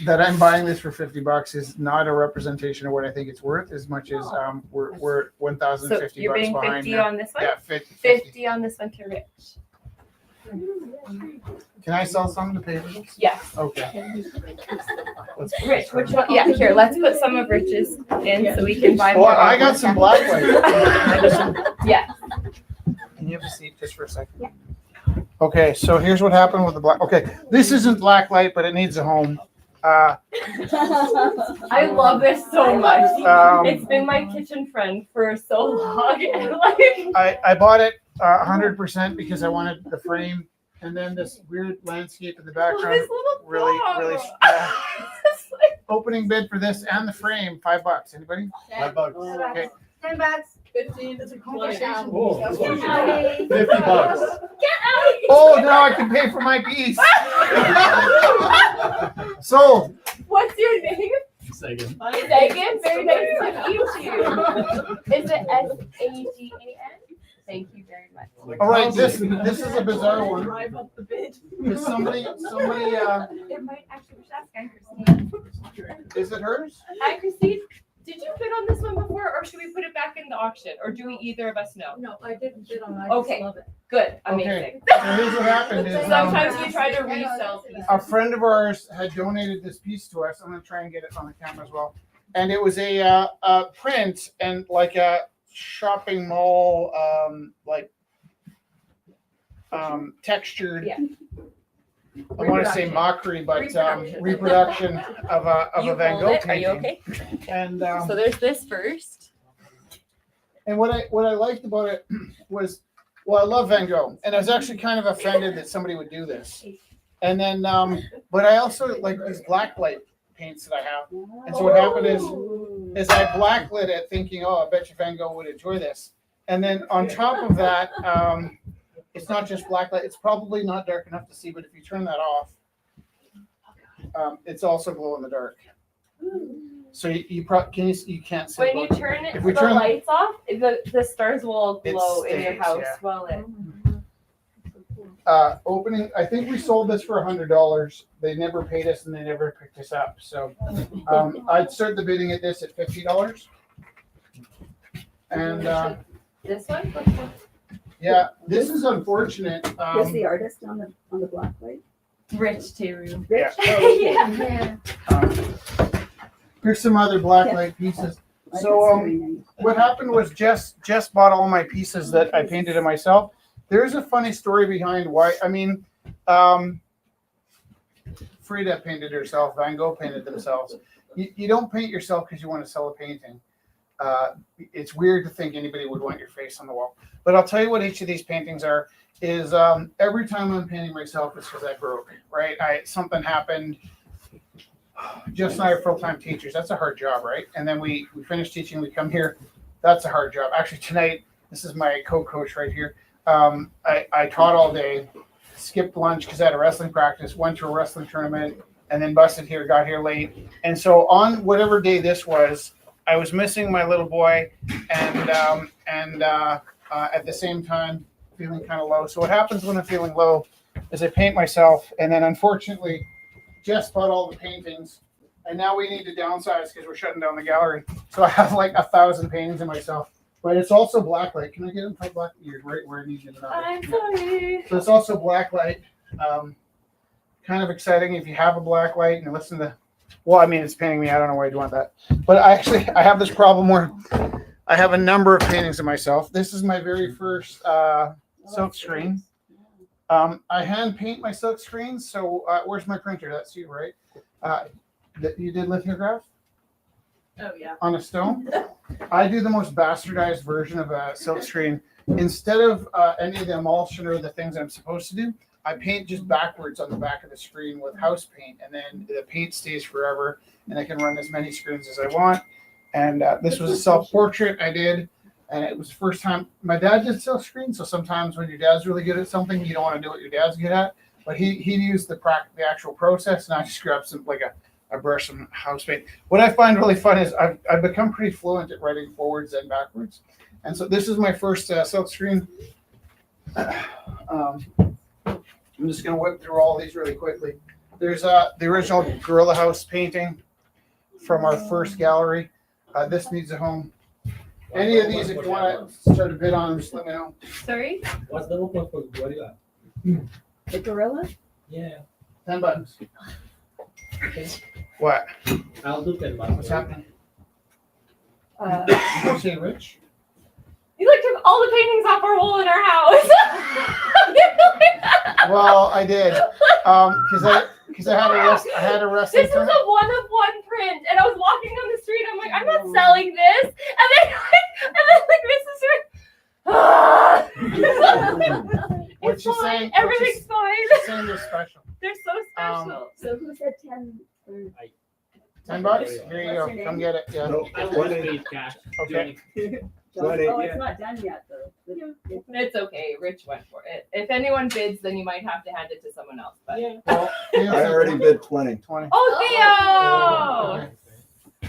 that I'm buying this for $50 is not a representation of what I think it's worth as much as we're So $1,050 you're being behind. 50 now. on this one? Yeah, 50. 50 on this one to Rich. Can I sell some to pay for this? Yes. Okay. Let's put Rich, this which on. one? Yeah, here, let's put some of Rich's in so we can buy Oh, more. I got some black light. Yeah. Can you have a seat just for a second? Okay, so here's what happened with the black. Okay, this isn't black light, but it needs a home. I love this so much. It's been my kitchen friend for so long. And like, I bought it 100% because I wanted the frame, and then this weird landscape in the oh, background. this little Really, dog. really. It's like- Opening bid for this and the frame, $5. Anybody? $5. Okay. $10. 15. It's a conversation. Oh, Okay. $50. Get out of here. Oh, now I can pay for my piece. Sold. What's your name? Second. Megan. Very nice to meet you. Is it SAGAN? Thank you very much. All right, this is a bizarre one. Drive up the bid. Because somebody, It might actually, we should ask Anne Christine. is it hers? Hi, Christine. Did you bid on this one before, or should we put it back in the auction, or do we either of us know? No, I didn't bid on it. I Okay. just love it. Good, amazing. So here's what happened is Sometimes we try to resell pieces. a friend of ours had donated this piece to us. I'm gonna try and get it on the camera as well. And it was a print and like a shopping mall textured. Yeah. I want to say Reproduction. mockery, but Reproduction. reproduction of a You Van hold Gogh it. Are you painting. okay? And So there's this first. and what I liked about it was, well, I love Van Gogh, and I was actually kind of offended that somebody would do this. And then, but I also like these black light paints that I have. And so what happened is I blacklit it thinking, oh, I bet you Van Gogh would enjoy this. And then on top of that, it's not just black light. It's probably not dark enough to see, but if you turn that off, it's also glow in the dark. So you can't see. When you both. turn it, If we the turn- lights off, the stars will It glow in your stays, house yeah. well lit. Opening, I think we sold this for $100. They never paid us and they never picked us up. So I'd start the bidding at this at $50. And This one? yeah, this is unfortunate. Is the artist on the black light? Rich too. Yeah. Yeah. Here's some other black light pieces. So what happened was Jess bought all my pieces that I painted it myself. There's a funny story behind why. I mean, Frida painted herself. Van Gogh painted themselves. You don't paint yourself because you want to sell a painting. It's weird to think anybody would want your face on the wall. But I'll tell you what each of these paintings are. Is every time I'm painting myself, it's because I broke. Right? Something happened. Jess and I are full-time teachers. That's a hard job, right? And then we finish teaching. We come here. That's a hard job. Actually, tonight, this is my co-coach right here. I taught all day, skipped lunch because I had a wrestling practice, went to a wrestling tournament, and then busted here, got here late. And so on whatever day this was, I was missing my little boy, and at the same time feeling kind of low. So what happens when I'm feeling low is I paint myself, and then unfortunately, Jess bought all the paintings, and now we need to downsize because we're shutting down the gallery. So I have like 1,000 paintings of myself, but it's also blacklight. Can I get them black? You're right where I need you to know. I'm sorry. So it's also blacklight. Kind of exciting if you have a blacklight and listen to. Well, I mean, it's painting me. I don't know why you'd want that, but I have this problem where I have a number of paintings of myself. This is my very first silk screen. I hand paint my silk screens. So where's my printer? That's you, right? That you did lithograph Oh, yeah. on a stone. I do the most bastardized version of a silk screen. Instead of any of the emulsion or the things I'm supposed to do, I paint just backwards on the back of the screen with house paint, and then the paint stays forever, and I can run as many screens as I want. And this was a self-portrait I did, and it was the first time. My dad did silk screens, so sometimes when your dad's really good at something, you don't want to do what your dad's good at. But he used the actual process, and I just grabbed some like a brush, some house paint. What I find really fun is I've become pretty fluent at writing forwards and backwards, and so this is my first silk screen. I'm just going to whip through all these really quickly. There's the original Gorilla House painting from our first gallery. This needs a home. Any of these, if you want to start a bid on them, just let me know. Sorry? What's the open for Gorilla? The gorilla? Yeah. $10. What? I'll do 10 bucks. What's happening? Uh, You say Rich? You like took all the paintings off our wall in our house. Well, I did. Because I had a wrestling This is a tournament. one-of-one print, and I was walking down the street. I'm like, I'm not selling this, and then Mrs. What It's she's fine. saying? Everything's fine. She's saying they're special. They're so special. so who said 10? Or, $10? Here you go. Come get it. Yeah. No, I will 20. pay cash. Okay. Twenty. oh, it's not done yet, though. It's okay. Rich went for it. If anyone bids, then you might have to hand it to someone else. But Yeah. Well, I already bid 20. 20. oh, Theo! Okay.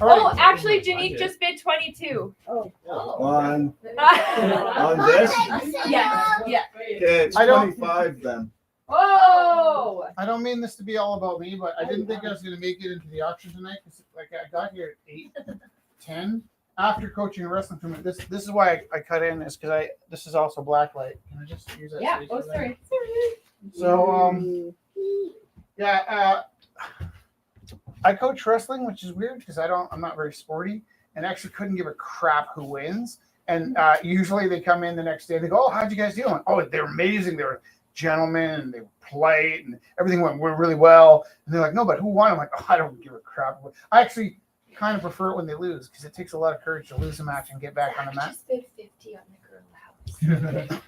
All Oh, right. actually, Janique just bid 22. Oh. On this? Yes. Yeah. Okay, it's I don't- 25 then. Oh. I don't mean this to be all about me, but I didn't think I was going to make it into the auction tonight. 'Cause, like, I got here at 8:10 after coaching a wrestling tournament. This is why I cut in, is because this is also blacklight. Can I just use that? Yeah. station Oh, there? sorry. So yeah, I coach wrestling, which is weird because I'm not very sporty, and actually couldn't give a crap who wins. And usually they come in the next day, they go, "Oh, how'd you guys do?" I'm like, "Oh, they're amazing. They were gentlemen, and they were polite, and everything went really well." And they're like, "No, but who won?" I'm like, "Oh, I don't give a crap." I actually kind of prefer it when they lose because it takes a lot of courage to lose a match and get back on the mat. Just bid 50 on the Gorilla House.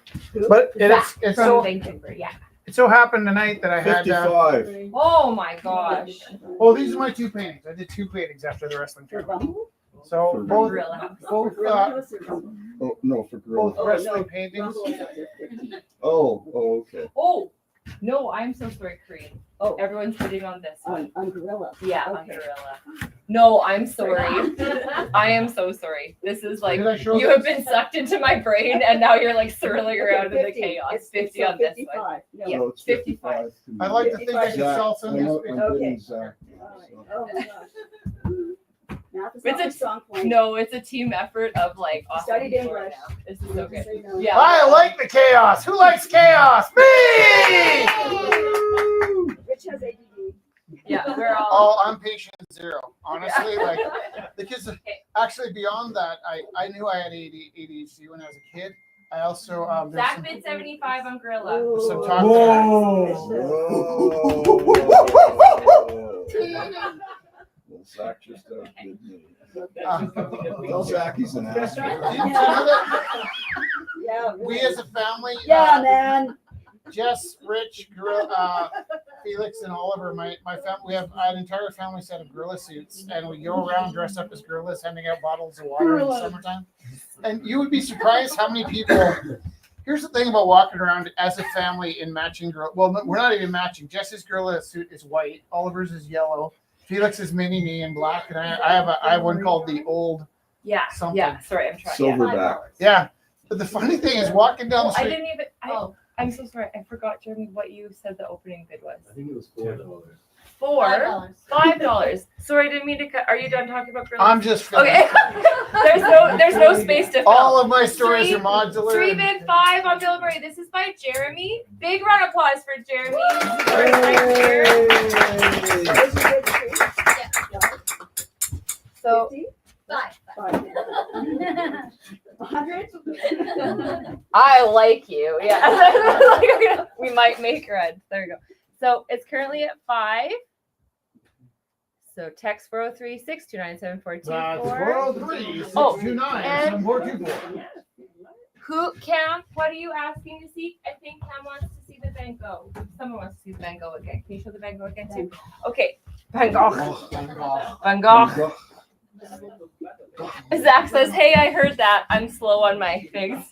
But it's From so Vancouver. Yeah. it so happened tonight that I had. 55. Oh my gosh. Well, these are my two paintings. I did two paintings after the wrestling For tournament. Bumble? So For both Gorilla House. both Gorilla House or Bumble? Oh, no, for Gorilla. both wrestling no. paintings. Bumble is up there, 50. Oh, okay. Oh. No, I'm so sorry, Kareem. Oh, Everyone's bidding on this one. on Gorilla. Yeah, on Okay. Gorilla. No, I'm sorry. I am so sorry. This is like, Did I show you have this? been sucked into my brain, and now you're like swirling around in the 50. chaos. It's 50 so on this one. 55. No. Yeah, So it's 55. I like to think I can Zach, sell some I of know, these. I'm Okay. bidding Zach. All right. Oh my gosh. Math is It's not my a- strong point. No, it's a team effort of like awesome Studied people right English. now. This is so good. Say no. Yeah. I like the chaos. Who likes chaos? Me! Rich has ADD. Yeah, we're all. Oh, I'm patient zero. Honestly, like because actually beyond that, I knew I had ADHD when I was a kid. I also there's Zach some, bid 75 on Gorilla. Ooh. some talk. Well, Zach just outdid me. Uh, Tell Zach he's an ass. Do you know that Yeah. we as a family, Yeah, man. Jess, Rich, Gorilla, Felix, and Oliver, my family, we have an entire family set of gorilla suits, and we go around dressed up as gorillas, handing out bottles of water in the summertime. And you would be surprised how many people. Here's the thing about walking around as a family in matching gorilla. Well, we're not even matching. Jess's gorilla suit is white. Oliver's is yellow. Felix is mini me in black, and I have one called the old Yeah. Something. Yeah. Sorry, I'm trying. Yeah. Silverback. Yeah. But the funny thing is walking down the Oh, I street. didn't even. I'm so sorry. I forgot, Jeremy, what you said the opening bid was. I think it was $4. $5. Sorry, I didn't mean to cut. Are you done talking about girls? I'm just Okay. there's no space to fill. All of my stories are modular. 3 bid 5 on Bill Murray. This is by Jeremy. Big round of applause for Jeremy. Right here. So 100? I like you. Yeah. We might make red. There we go. So it's currently at 5. So text 403-629-7424. That's 403 Oh, 629 and- 7424. Who, Cam, what are you asking to see? I think Cam wants to see the Van Gogh. Someone wants to see the Van Gogh again. Can you show the Van Gogh again too? Okay. Van Gogh. Van Gogh. Zach says, hey, I heard that. I'm slow on my things.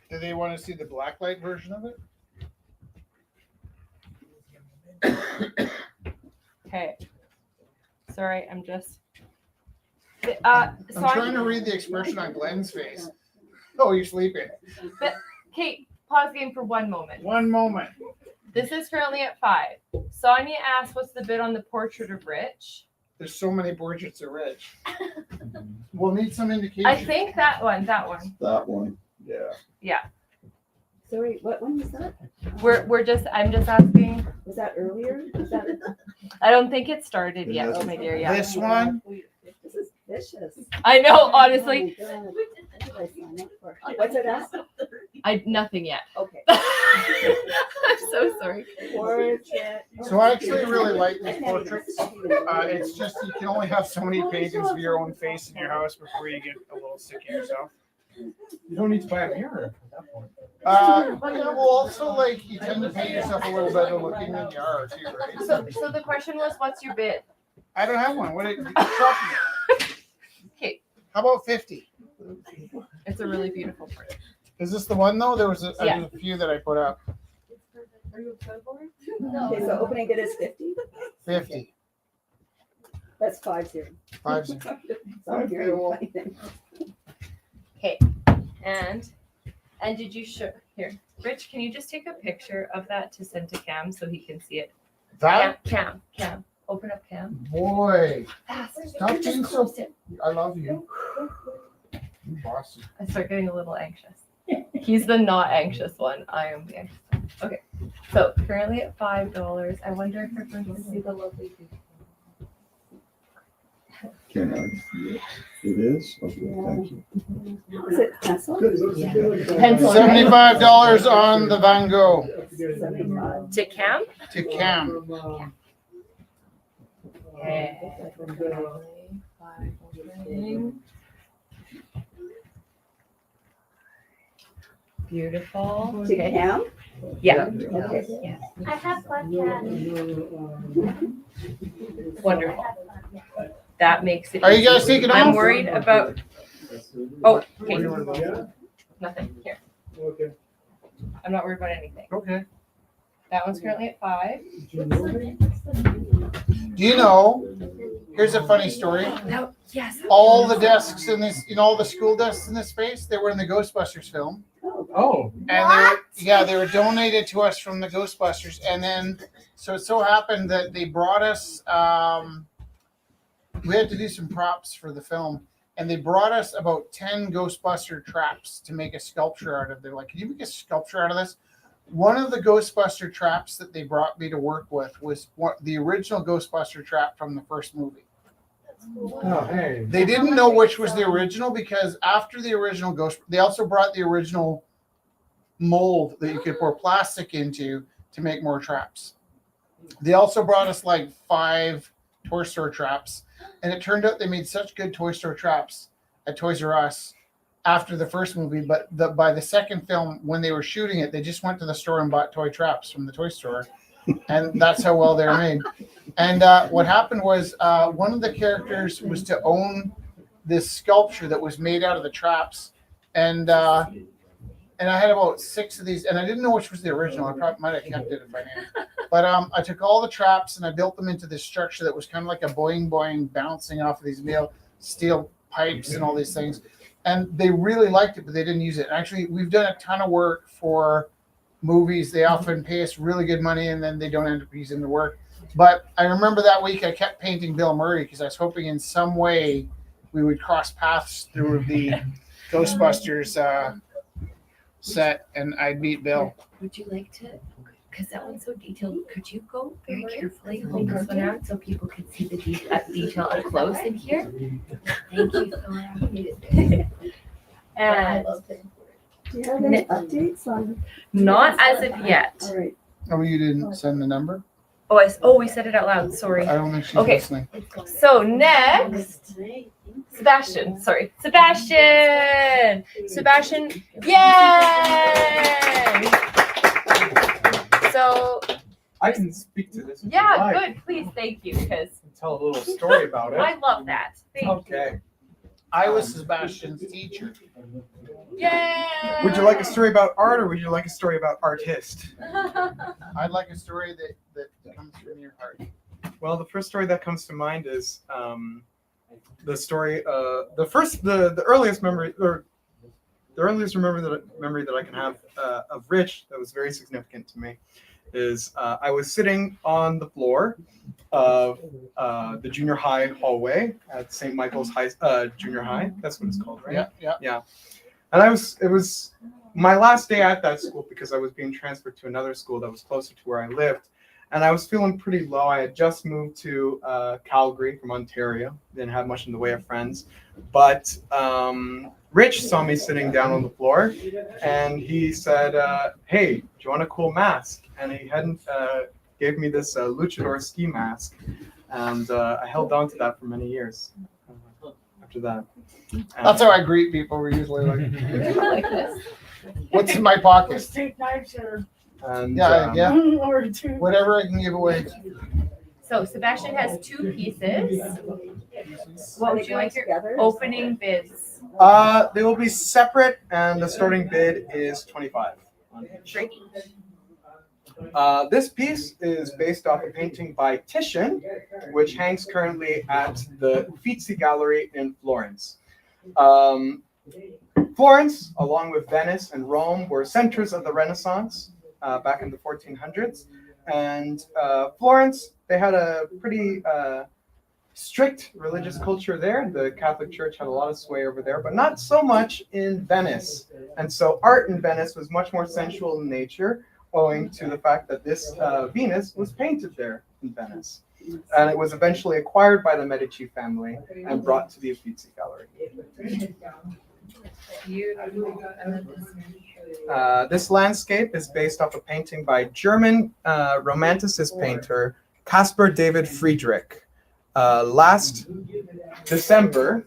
Do they want to see the blacklight version of it? Okay. Sorry, I'm just. I'm trying to read the expression on Glenn's face. Oh, you're sleeping. Kate, pause game for one moment. One moment. This is currently at 5. Sonia asked, what's the bid on the portrait of Rich? There's so many portraits of Rich. We'll need some indication. I think that one. That one, yeah. Sorry, what one was that? I'm just asking. Was that earlier? Was that? I don't think it started yet, Yes. my dear. Yeah. This one. This is vicious. I know, honestly. Oh my God. What did I sign up for? What's it at? Nothing yet. Okay. I'm so sorry. Portrait. So I actually really like these portraits. It's just you can only have so many paintings of your own face in your house before you get a little sick of yourself. You don't need to buy a mirror at that point. Yeah, well, also like you tend to paint yourself a little better looking than you are too, right? So the question was, what's your bid? I don't have one. What are you talking about? Okay. How about 50? It's a really beautiful portrait. Is this the one though? There was a Yeah. few that I put up. Okay, so opening bid is 50. 50. That's 50. 50. Sorry, you're a funny thing. And did you show here? Rich, can you just take a picture of that to send to Cam so he can see it? That Cam. Open up Cam. boy. Fast. Stop Just being close so. it. I love you. You bossy. I start getting a little anxious. He's the not anxious one. I am the anxious one. Okay. So currently at $5. I wonder if we're going to see the lovely view. Can I see it? It is? Okay, thank you. Is it pencil? Pencil. $75 on the Van Gogh 75. To Cam? to Cam. Okay. Beautiful. To Cam? Yeah. Okay. I have fun cat. Wonderful. That makes it. Are you guys taking I'm off? worried about. Oh, okay. Nothing here. Okay. I'm not worried about anything. Okay. That one's currently at 5. Do you know? Here's a funny story. No. Yes. All the desks in this, all the school desks in this space, they were in the Ghostbusters film. Oh. And they were donated to us from the Ghostbusters. And then, so it so happened that they brought us, we had to do some props for the film. And they brought us about 10 Ghostbuster traps to make a sculpture out of. They're like, can you make a sculpture out of this? One of the Ghostbuster traps that they brought me to work with was the original Ghostbuster trap from the first movie. Oh, hey. They didn't know which was the original because after the original Ghost, they also brought the original mold that you could pour plastic into to make more traps. They also brought us like 5 Toy Store traps, and it turned out they made such good Toy Store traps at Toys R Us after the first movie, but by the second film, when they were shooting it, they just went to the store and bought toy traps from the toy store, and that's how well they were made. And what happened was one of the characters was to own this sculpture that was made out of the traps, and I had about 6 of these, and I didn't know which was the original. I probably might have kept it if I had. But I took all the traps and I built them into this structure that was kind of like a boing boing bouncing off of these steel pipes and all these things. And they really liked it, but they didn't use it. Actually, we've done a ton of work for movies. They often pay us really good money and then they don't end up using the work. But I remember that week I kept painting Bill Murray because I was hoping in some way we would cross paths through the Ghostbusters set and I'd meet Bill. Would you like to, because that one's so detailed, could you go very carefully hold this one out so people can see the detail up close in here? Thank you, Thora. And Do you have any updates on? not as of yet. All right. Oh, you didn't send the number? We said it out loud, sorry. I don't think she's Okay. listening. So next, Sebastian, yay! So, I can speak to this. If yeah, you like. good, please, thank you, because Tell a little story about it. I love that. Thank you. Okay. I was Sebastian's teacher. Yay! Would you like a story about art or would you like a story about artist? I'd like a story that comes from your heart. Well, the first story that comes to mind is the story. The earliest memory, or the earliest memory that I can have of Rich that was very significant to me is I was sitting on the floor of the junior high hallway at St. Michael's Junior High. That's what it's called, right? Yeah. And it was my last day at that school because I was being transferred to another school that was closer to where I lived. And I was feeling pretty low. I had just moved to Calgary from Ontario. Didn't have much in the way of friends. But Rich saw me sitting down on the floor and he said, hey, do you want a cool mask? And he gave me this luchador ski mask. And I held on to that for many years after that. That's how I greet people. We're usually like, what's in my pocket? Steak knives or Yeah. or two. Whatever I can give away. So Sebastian has two pieces. What would you like your together? opening bids? They will be separate, and the starting bid is $25. Great. This piece is based off a painting by Titian, which hangs currently at the Uffizi Gallery in Florence. Florence, along with Venice and Rome, were centers of the Renaissance back in the 1400s. And Florence, they had a pretty strict religious culture there. The Catholic Church had a lot of sway over there, but not so much in Venice. And so art in Venice was much more sensual in nature, owing to the fact that this Venus was painted there in Venice. And it was eventually acquired by the Medici family and brought to the Uffizi Gallery. This landscape is based off a painting by German Romanticist painter Caspar David Friedrich. Last December,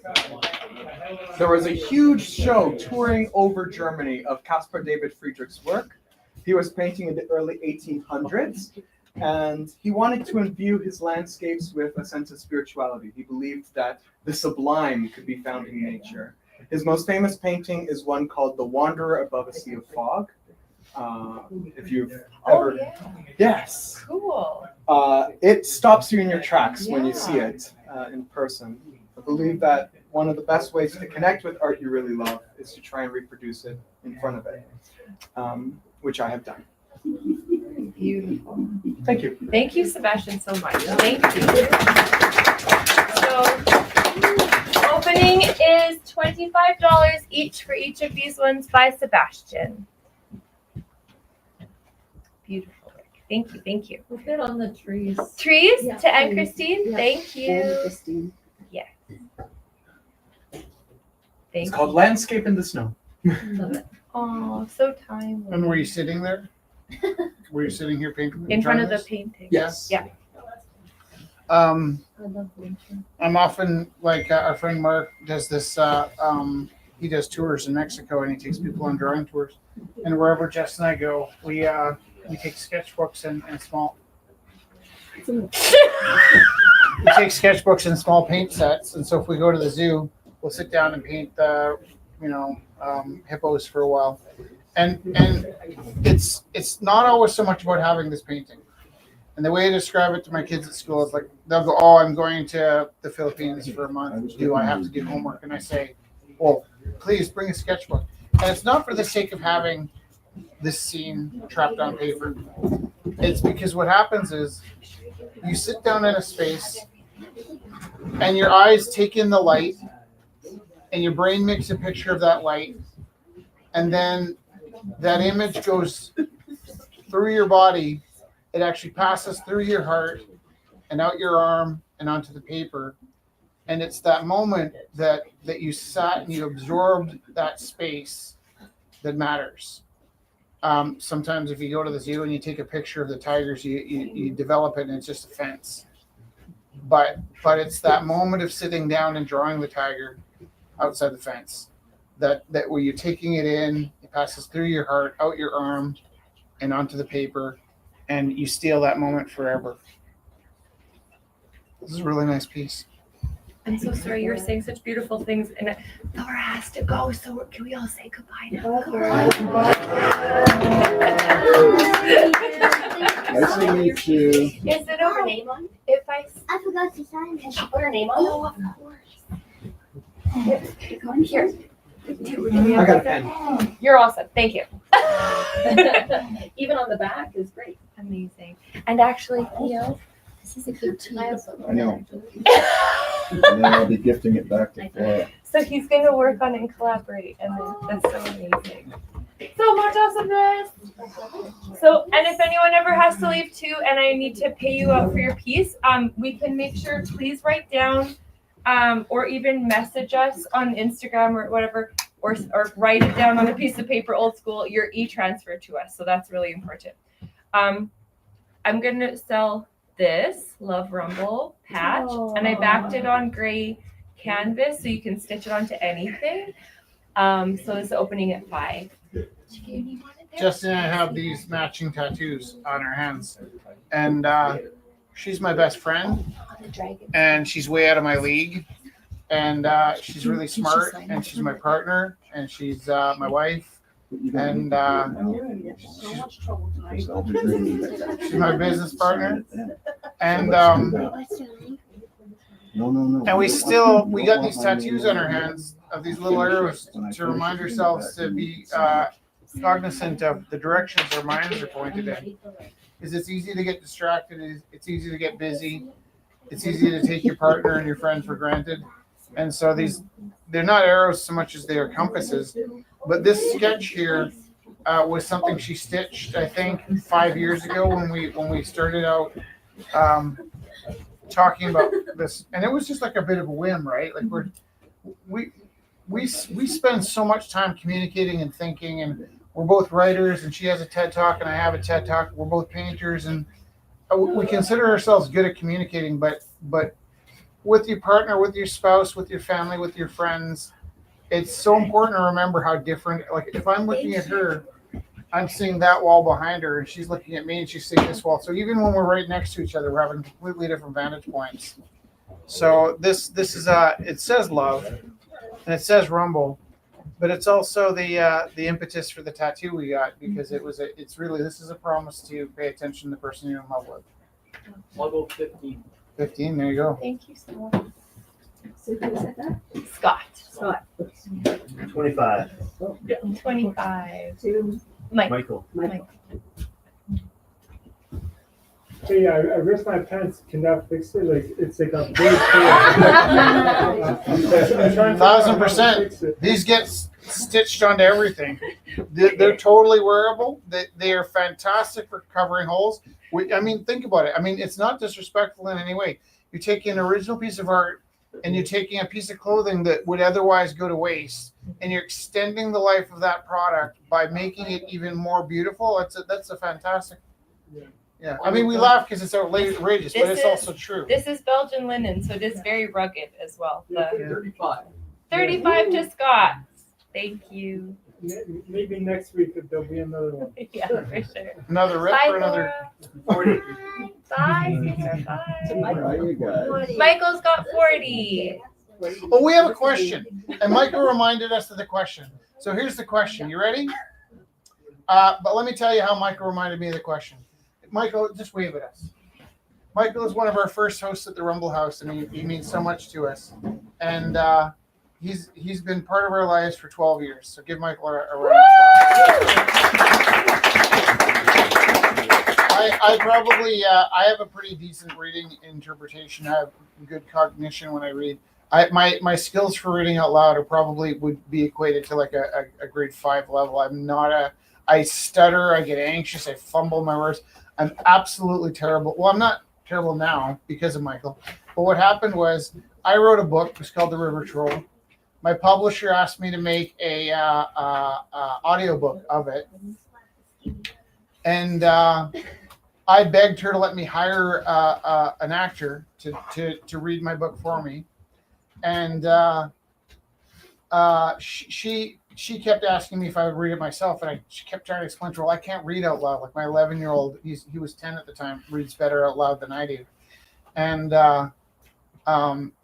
there was a huge show touring over Germany of Caspar David Friedrich's work. He was painting in the early 1800s, and he wanted to imbue his landscapes with a sense of spirituality. He believed that the sublime could be found in nature. His most famous painting is one called The Wanderer Above a Sea of Fog. If you've ever... Yes. Cool. It stops you in your tracks when you see it in person. I believe that one of the best ways to connect with art you really love is to try and reproduce it in front of it, which I have done. Beautiful. Thank you. Thank you, Sebastian, so much. Thank you. So, opening is $25 each for each of these ones by Sebastian. Beautiful work. Thank you. Thank you. We'll fit on the trees. Trees Yeah, to Anne please. Christine. Yeah. Thank you. Christine. Thank It's you. called Landscape in the Snow. Oh, so timely. And were you sitting there? Were you sitting here painting? In front of the this? painting. Yes. Yeah. I love winter. I'm often like our friend Mark does this. He does tours in Mexico and he takes people on drawing tours. And wherever Jess and I go, we take sketchbooks and small. We take sketchbooks and small paint sets. And so if we go to the zoo, we'll sit down and paint hippos for a while. And it's not always so much about having this painting. And the way I describe it to my kids at school is like, they'll go, oh, I'm going to the Philippines for a month. Do I have to do homework? And I say, well, please bring a sketchbook. And it's not for the sake of having this scene trapped on paper. It's because what happens is you sit down in a space and your eyes take in the light and your brain makes a picture of that light. And then that image goes through your body. It actually passes through your heart and out your arm and onto the paper. And it's that moment that you sat and you absorbed that space that matters. Sometimes if you go to the zoo and you take a picture of the tigers, you develop it and it's just a fence. But it's that moment of sitting down and drawing the tiger outside the fence that where you're taking it in, it passes through your heart, out your arm, and onto the paper, and you steal that moment forever. This is a really nice piece. I'm so sorry. You're saying such beautiful things, and Laura has to go. So can we all say goodbye now? Nice to meet you. Is it her name on? If I forgot to sign it. she put her name on? Oh, of course. Here. I got a pen. You're awesome. Thank you. Even on the back is great. Amazing. And actually, Theo, This is a good tea. I know. And then I'll be gifting it back to Flora. so he's going to work on it and collaborate, and that's so amazing. So much awesomeness. So, and if anyone ever has to leave too, and I need to pay you out for your piece, we can make sure, please write down, or even message us on Instagram or whatever, or write it down on a piece of paper, old school, your e-transfer to us. So that's really important. I'm going to sell this Love Rumble patch, and I backed it on gray canvas so you can stitch it onto anything. So this is opening at 5. Justin and I have these matching tattoos on our hands, and she's my best friend, and she's way out of my league, and she's really smart, and she's my partner, and she's my wife, and she's my business partner, and and we got these tattoos on our hands of these little arrows to remind ourselves to be cognizant of the directions our minds are pointed in. Because it's easy to get distracted, it's easy to get busy, it's easy to take your partner and your friend for granted. And so they're not arrows so much as they are compasses. But this sketch here was something she stitched, I think, 5 years ago when we started out talking about this. And it was just like a bit of a whim, right? Like we spend so much time communicating and thinking, and we're both writers, and she has a TED Talk and I have a TED Talk. We're both painters, and we consider ourselves good at communicating, but with your partner, with your spouse, with your family, with your friends, it's so important to remember how different, like if I'm looking at her, I'm seeing that wall behind her, and she's looking at me and she's seeing this wall. So even when we're right next to each other, we're having completely different vantage points. So this is it says love, and it says Rumble, but it's also the impetus for the tattoo we got, because it's really, this is a promise to pay attention to the person you're in love with. I'll go 15. 15, there you go. Thank you so much. So who said that? Scott. Scott. 25. 25. To Michael. Michael. Hey, I ripped my pants. Can that fix it? Like, it's like a big 1,000%. These get stitched onto everything. They're totally wearable. They are fantastic for covering holes. I mean, think about it. I mean, it's not disrespectful in any way. You're taking an original piece of art and you're taking a piece of clothing that would otherwise go to waste, and you're extending the life of that product by making it even more beautiful. That's a fantastic. Yeah. I mean, we laugh because it's outrageous, but it's also true. This is Belgian linen, so it is very rugged as well. 35. 35 to Scott. Thank you. Maybe next week there'll be another one. Yeah, for sure. Another rip Bye, or another. Laura. 40. Bye. Bye. How are you guys? Michael's got 40. Oh, we have a question, and Michael reminded us of the question. So here's the question. You ready? But let me tell you how Michael reminded me of the question. Michael, just wave at us. Michael is one of our first hosts at the Rumble House, and he means so much to us. And he's been part of our lives for 12 years. So give Michael a round of applause. I probably I have a pretty decent reading interpretation. I have good cognition when I read. My skills for reading out loud are probably would be equated to like a grade 5 level. I stutter, I get anxious, I fumble my words. I'm absolutely terrible. Well, I'm not terrible now because of Michael. But what happened was I wrote a book. It was called The River Troll. My publisher asked me to make a audiobook of it. And I begged her to let me hire an actor to read my book for me. And she kept asking me if I would read it myself, and she kept trying to explain to her, well, I can't read out loud. Like my 11-year-old, he was 10 at the time, reads better out loud than I do. And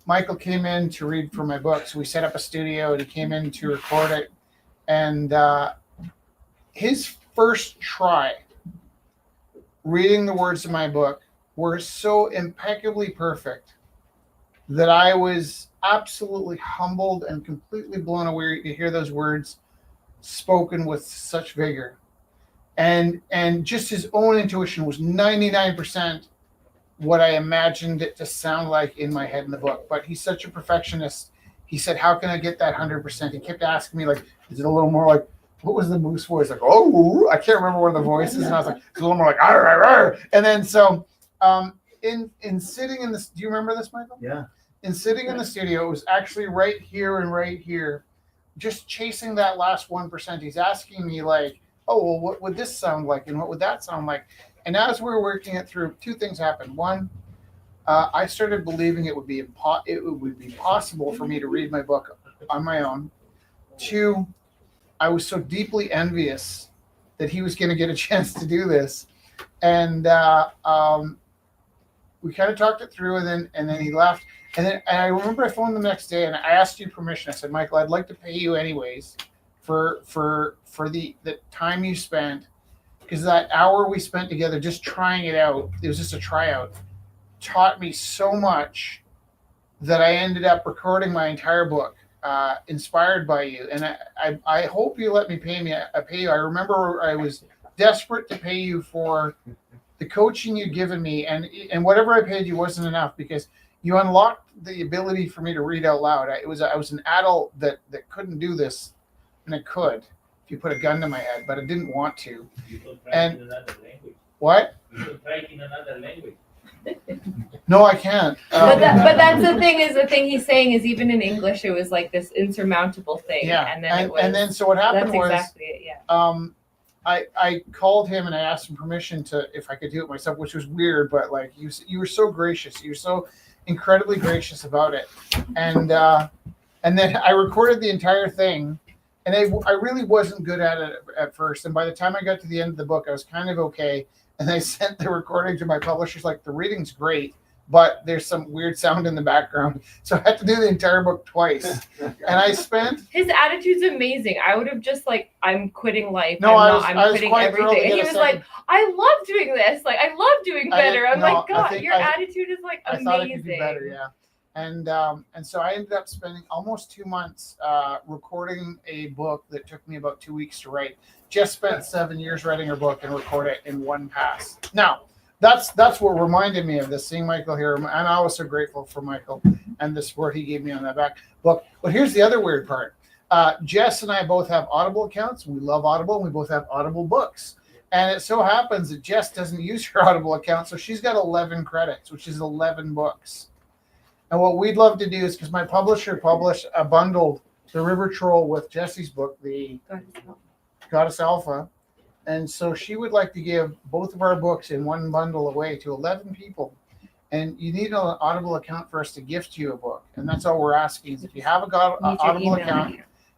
Michael came in to read for my book, so we set up a studio, and he came in to record it. And his first try reading the words of my book were so impeccably perfect that I was absolutely humbled and completely blown away to hear those words spoken with such vigor. And just his own intuition was 99% what I imagined it to sound like in my head in the book. But he's such a perfectionist. He said, how can I get that 100%? He kept asking me, like, is it a little more like, what was the moose voice? Like, oh, I can't remember one of the voices. And I was like, it's a little more like, arr, arr, arr. And then so in sitting in this, do you remember this, Michael? Yeah. In sitting in the studio, it was actually right here and right here, just chasing that last 1%. He's asking me like, oh, well, what would this sound like? And what would that sound like? And as we were working it through, two things happened. One, I started believing it would be possible for me to read my book on my own. Two, I was so deeply envious that he was going to get a chance to do this. And we kind of talked it through, and then he left. And I remember I phoned the next day and I asked you permission. I said, Michael, I'd like to pay you anyways for the time you spent, because that hour we spent together just trying it out, it was just a tryout, taught me so much that I ended up recording my entire book, inspired by you. And I hope you let me pay you. I remember I was desperate to pay you for the coaching you'd given me, and whatever I paid you wasn't enough, because you unlocked the ability for me to read out loud. I was an adult that couldn't do this, and I could if you put a gun to my head, but I didn't want to. You could try And in another language. what? You could try it in another language. No, I can't. But that's the thing. Is the thing he's saying is even in English it was like this insurmountable thing. Yeah, And then it was. and then so what happened That's was exactly it. Yeah. I called him and I asked him permission to if I could do it myself, which was weird, but like you were so gracious, you were so incredibly gracious about it, and then I recorded the entire thing, and I really wasn't good at it at first, and by the time I got to the end of the book, I was kind of okay, and I sent the recording to my publishers like, the reading's great, but there's some weird sound in the background, so I had to do the entire book twice, and I spent. His attitude's amazing. I would have just like, I'm quitting life. No, I'm quitting everything. And he was like, I love doing this. Like, I love doing better. I'm like, God, your attitude is like amazing. I thought I could do better, yeah. And so I ended up spending almost 2 months recording a book that took me about 2 weeks to write. Just spent 7 years writing a book and record it in one pass. Now, that's what reminded me of this, seeing Michael here. And I was so grateful for Michael and the support he gave me on that back book. But here's the other weird part. Jess and I both have Audible accounts. We love Audible, and we both have Audible books. And it so happens that Jess doesn't use her Audible account, so she's got 11 credits, which is 11 books. And what we'd love to do is, because my publisher bundled The River Troll with Jesse's book, The Goddess Alpha. And so she would like to give both of our books in one bundle away to 11 people. And you need an Audible account for us to gift you a book. And that's all we're asking is if you have an Audible account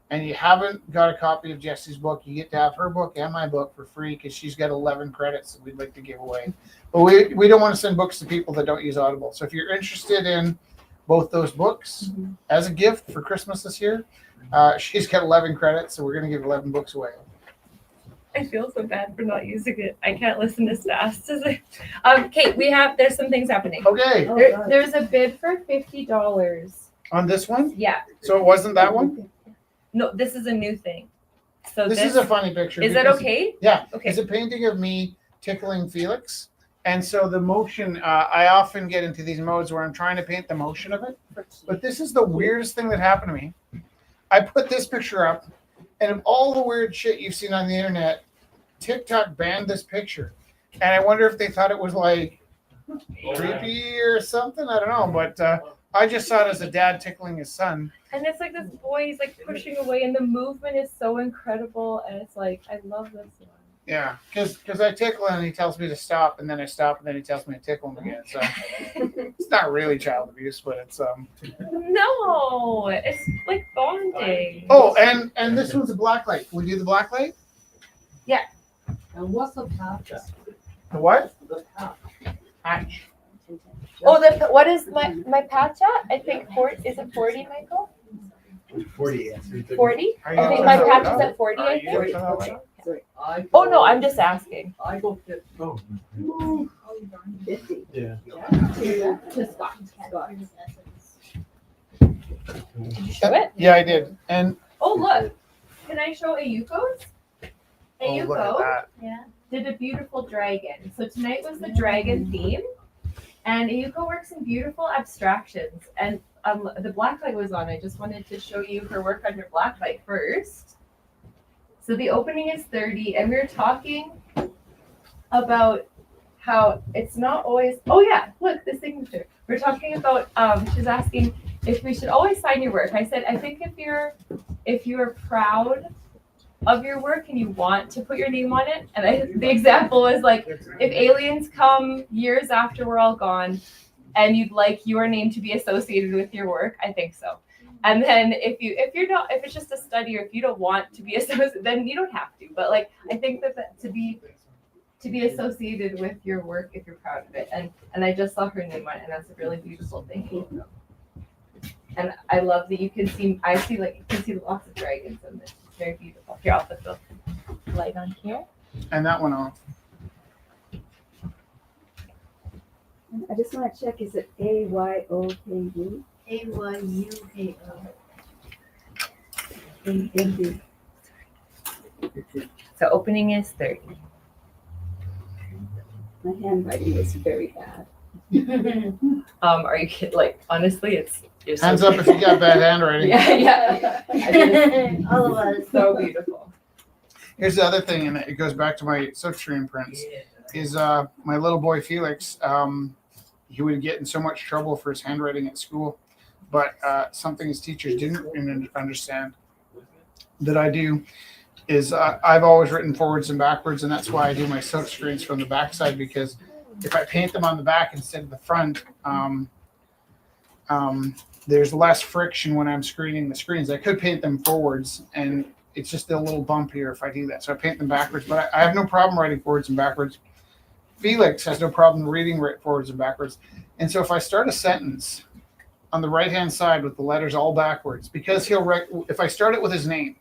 and you haven't got a copy of Jesse's book, you get to have her book and my book for free, because she's got 11 credits that we'd like to give away. But we don't want to send books to people that don't use Audible. So if you're interested in both those books as a gift for Christmas this year, she's got 11 credits, so we're going to give 11 books away. I feel so bad for not using it. I can't listen as fast as I. Kate, there's some things happening. Okay, There's a bid for $50. on this one? Yeah. So it wasn't that one? No, this is a new thing. So This is a funny picture. Is that because- okay? Yeah. Okay. It's a painting of me tickling Felix. And so the motion, I often get into these modes where I'm trying to paint the motion of it. But this is the weirdest thing that happened to me. I put this picture up, and of all the weird shit you've seen on the internet, TikTok banned this picture. And I wonder if they thought it was like creepy or something. I don't know. But I just saw it as a dad tickling his son. And it's like this boy, he's like pushing away, and the movement is so incredible. And it's like, I love this one. Yeah, because I tickle him and he tells me to stop, and then I stop, and then he tells me to tickle him again. So it's not really child abuse, but it's No, it's like bonding. Oh, and this one's a black light. Will you do the black light? And what's the patch? The what? The patch. Patch. Oh, what is my patch at? I think is it 40, Michael? 40. 40? Are you I think gonna my turn patch that is up? at 40, I think. Turn that light up? Oh no, I'm just asking. I go 50. Oh. 50. Yeah. To Scott. Did you show it? Yeah, I did. And Oh look, can I show Ayuko's? oh, look at Ayuko that. did a beautiful dragon. So tonight was the dragon theme, and Ayuko works in beautiful abstractions. And the blacklight was on. I just wanted to show you her work under blacklight first. So the opening is 30, and we were talking about how it's not always. Oh yeah, look the signature. We're talking about. She's asking if we should always sign your work. I said I think if you're proud of your work and you want to put your name on it, and the example is like if aliens come years after we're all gone, and you'd like your name to be associated with your work, I think so. And then if it's just a study, or if you don't want to be associated, then you don't have to. But like I think that to be associated with your work if you're proud of it. And I just saw her name on it, and that's a really beautiful thing. And I love that you can see lots of dragons in this. It's very beautiful. Here, I'll put the light on here. And that one off. I just want to check, is it AYOKU? AYUKO. So opening is 30. My handwriting is very bad. Are you kidding? Like honestly, you're so Hands up if you got bad handwriting. Yeah. All of us. So beautiful. Here's the other thing, and it goes back to my silkscreen prints. Is my little boy Felix, he would get in so much trouble for his handwriting at school, but something his teachers didn't understand that I do is I've always written forwards and backwards, and that's why I do my silkscreens from the backside, because if I paint them on the back instead of the front, there's less friction when I'm screening the screens. I could paint them forwards, and it's just a little bump here if I do that. So I paint them backwards, but I have no problem writing forwards and backwards. Felix has no problem reading forwards and backwards. And so if I start a sentence on the right-hand side with the letters all backwards, because if I start it with his name,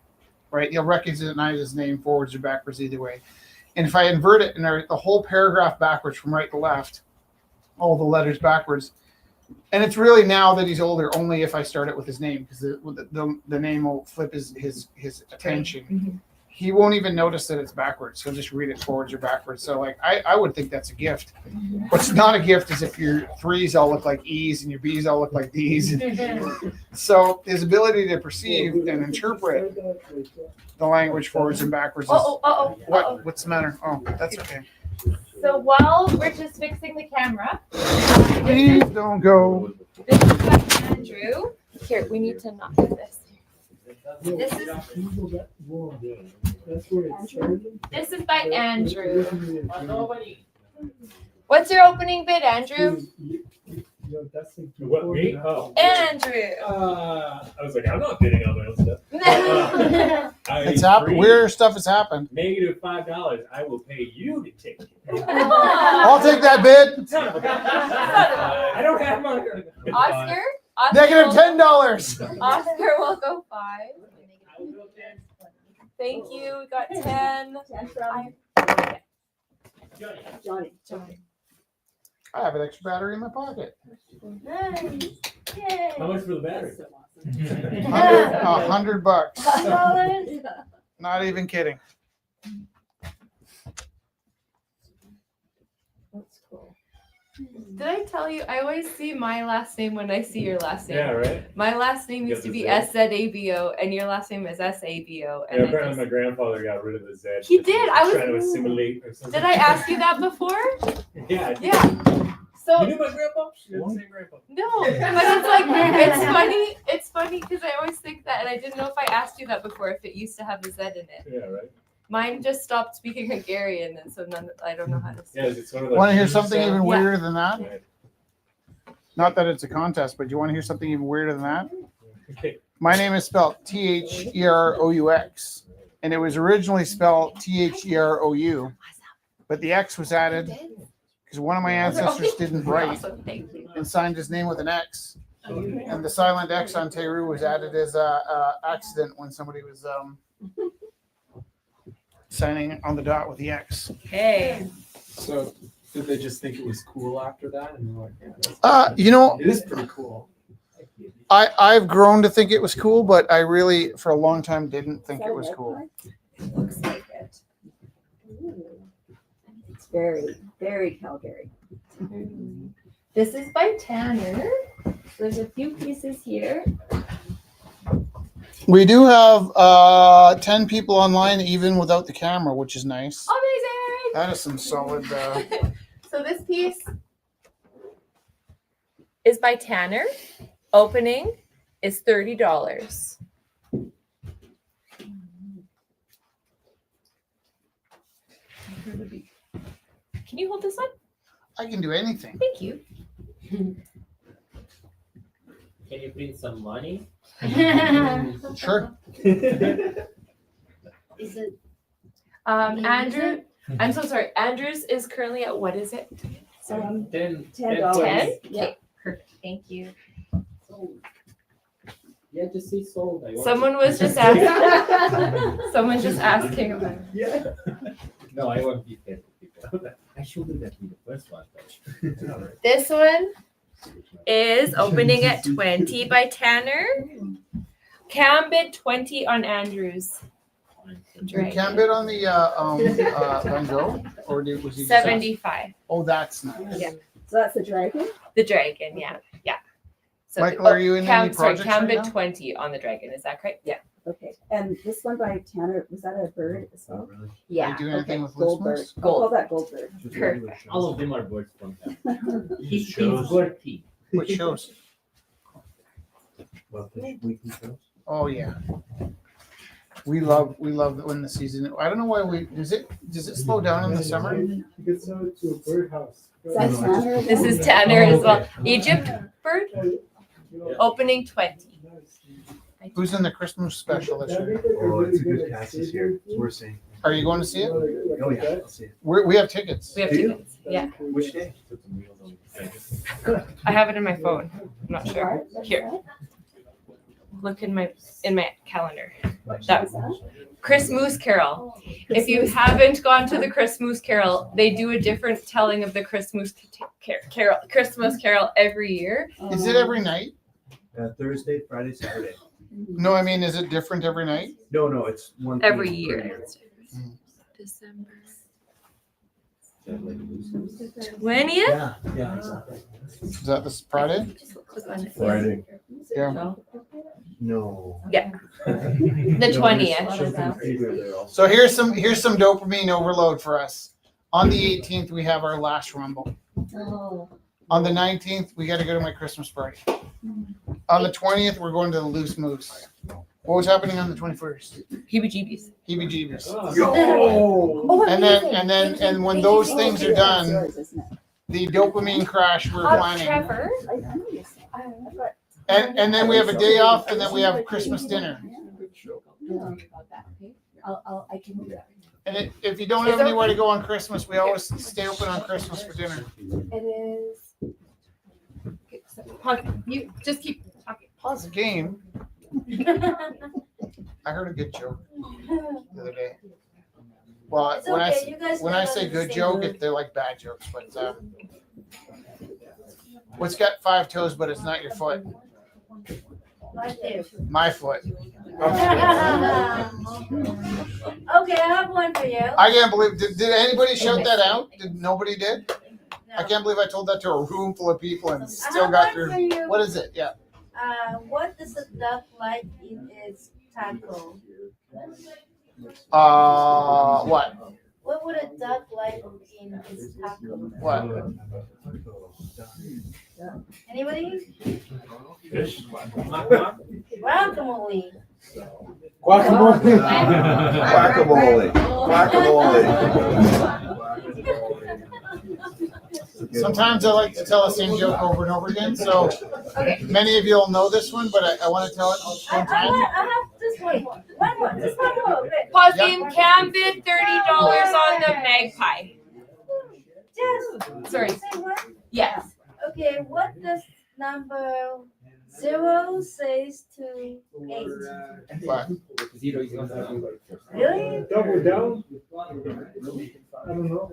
right, he'll recognize his name forwards or backwards either way. And if I invert it and write the whole paragraph backwards from right to left, all the letters backwards, and it's really now that he's older only if I start it with his name, because the name will flip his attention. Mm-hmm. He won't even notice that it's backwards. He'll just read it forwards or backwards. So like I would think that's a gift. What's not a gift is if your 3's all look like E's and your B's all look like D's. So his ability to perceive and interpret the language forwards and backwards is what's the matter? Oh, that's okay. So while we're just fixing the camera, Please don't go. this is by Andrew. Here, we need to not do this. This is by Andrew. What's your opening bid, Andrew? What, me? Oh. Andrew. I was like, I'm not bidding on my own stuff. It's happened. Weird stuff has happened. Negative $5. I will pay you to take it. I'll take that bid. I don't have money. Oscar? Negative $10. Oscar will go 5. Thank you. We got 10. 10 from Johnny. I have an extra battery in my pocket. Nice. Yay. How much for the battery? $100. $100. Not even kidding. That's cool. Did I tell you? I always see my last name when I see your last name. Yeah, right? My last name You used got to the be Z. SZABO, and your last name is SABO. Yeah, apparently my grandfather got rid of the Z. He did. I was trying to assimilate or something. Did I ask you that before? Yeah. Yeah. So You knew my grandpa? You had the same grandpa. no, but it's like it's funny. It's funny because I always think that, and I didn't know if I asked you that before. If it used to have a Z in it. Yeah, right. Mine just stopped speaking Hungarian, and so I don't know how to. Yeah, it's sort of like. Want to hear something even Yeah. weirder than that? Right. Not that it's a contest, but you want to hear something even weirder than that? Okay. My name is spelled THEROUX, and it was originally spelled THEROU, but the X was added because one of my ancestors didn't write Awesome, thank you. and signed his name with an X, and the silent X on Teru was added as a accident when somebody was signing on the dot with the X. Hey. So did they just think it was cool after that? And they're like, yeah, that's, You know, it is pretty cool. I've grown to think it was cool, but I really, for a long time, didn't think it was cool. It looks like it. Ooh. It's very, very Calgary. This is by Tanner. There's a few pieces here. We do have 10 people online, even without the camera, which is nice. Amazing. That is some solid. So this piece is by Tanner. Opening is $30. Can you hold this one? I can do anything. Thank you. Can you bring some money? Sure. Is it? Andrew, I'm so sorry. Andrews is currently at what is it? $10. $10? Yeah. Okay, perfect. Thank you. Yeah, just say sold. Someone was just asking. Someone just asking about. Yeah. No, I won't be fair to people. I should do that be the first one. This one is opening at 20 by Tanner. Cam bid 20 on Andrews. You can bid on the Van Gogh, or was he just 75. Oh, that's nice. Yeah. So that's the dragon? The dragon, yeah. Yeah. So Michael, are you in Cam, any sorry, projects Cam right bid now? 20 on the dragon. Is that correct? Yeah. Okay. And this one by Tanner, was that a bird as well? Are Yeah. you doing anything with Goldberg. Lismos? I'll call that Goldberg. Perfect. All of them are birds from them. He He's shows. Bertie. Which shows? Oh yeah. We love when the season. I don't know why does it slow down in the summer? Is that Tanner? This is Tanner as well. Egypt bird opening 20. Who's in the Christmas special this year? Oh, it's a good cast this year. It's worth seeing. Are you going to see it? Oh, yeah, I'll see it. We have tickets. We have Do you? tickets. Yeah. Which day? I have it in my phone. I'm not sure. What? Here. Look in my calendar. What That is that? Christmas Carol. If you haven't gone to the Christmas Carol, they do a different telling of the Christmas Carol every year. Is it every night? Thursday, Friday, Saturday. No, I mean, is it different every night? No, it's one. Every per year. Mm. December Yeah, 20th? yeah, exactly. Is that this Friday? Click on it. Friday. Yeah. No. Yeah. The 20th. So here's some dopamine overload for us. On the 18th, we have our last rumble. Oh. On the 19th, we got to go to my Christmas party. On the 20th, we're going to the Loose Moose. What was happening on the 21st? Heebie-jeebies. Heebie-jeebies. Oh, And then when those things are done, Yours, isn't it? the dopamine crash we're planning. Trevor. I know you said. I thought- And then we have a day off, and then we have Christmas dinner. I can do that. And if you don't have anywhere to go on Christmas, we always stay open on Christmas for dinner. It is. You just keep talking. Pause the game. I heard a good joke the other day. Well, It's when okay, you guys when I live say on the good same joke, roof. they're like bad jokes. But what's got 5 toes, but it's not your foot? Right there. My foot. Okay, I have one for you. I can't believe. Did anybody shout that out? Nobody did. I can't believe I told that to a room full of people and still have got one through. for you. What is it? Yeah. What does a duck like in its taco? What? What would a duck like in its taco? What? Anybody? Fish. Guacamole. Guacamole. Guacamole. Guacamole. Sometimes I like to tell the same joke over and over again. So many of you will know this one, but I want to tell it one time. I have just one more. One more. Just one more. Okay. Pause game. Cam bid $30 on the magpie. Just. Sorry. Say what? Yes. Okay. What does number 0 says to 8? What? Zero is not that good. Really? Double down? I don't know.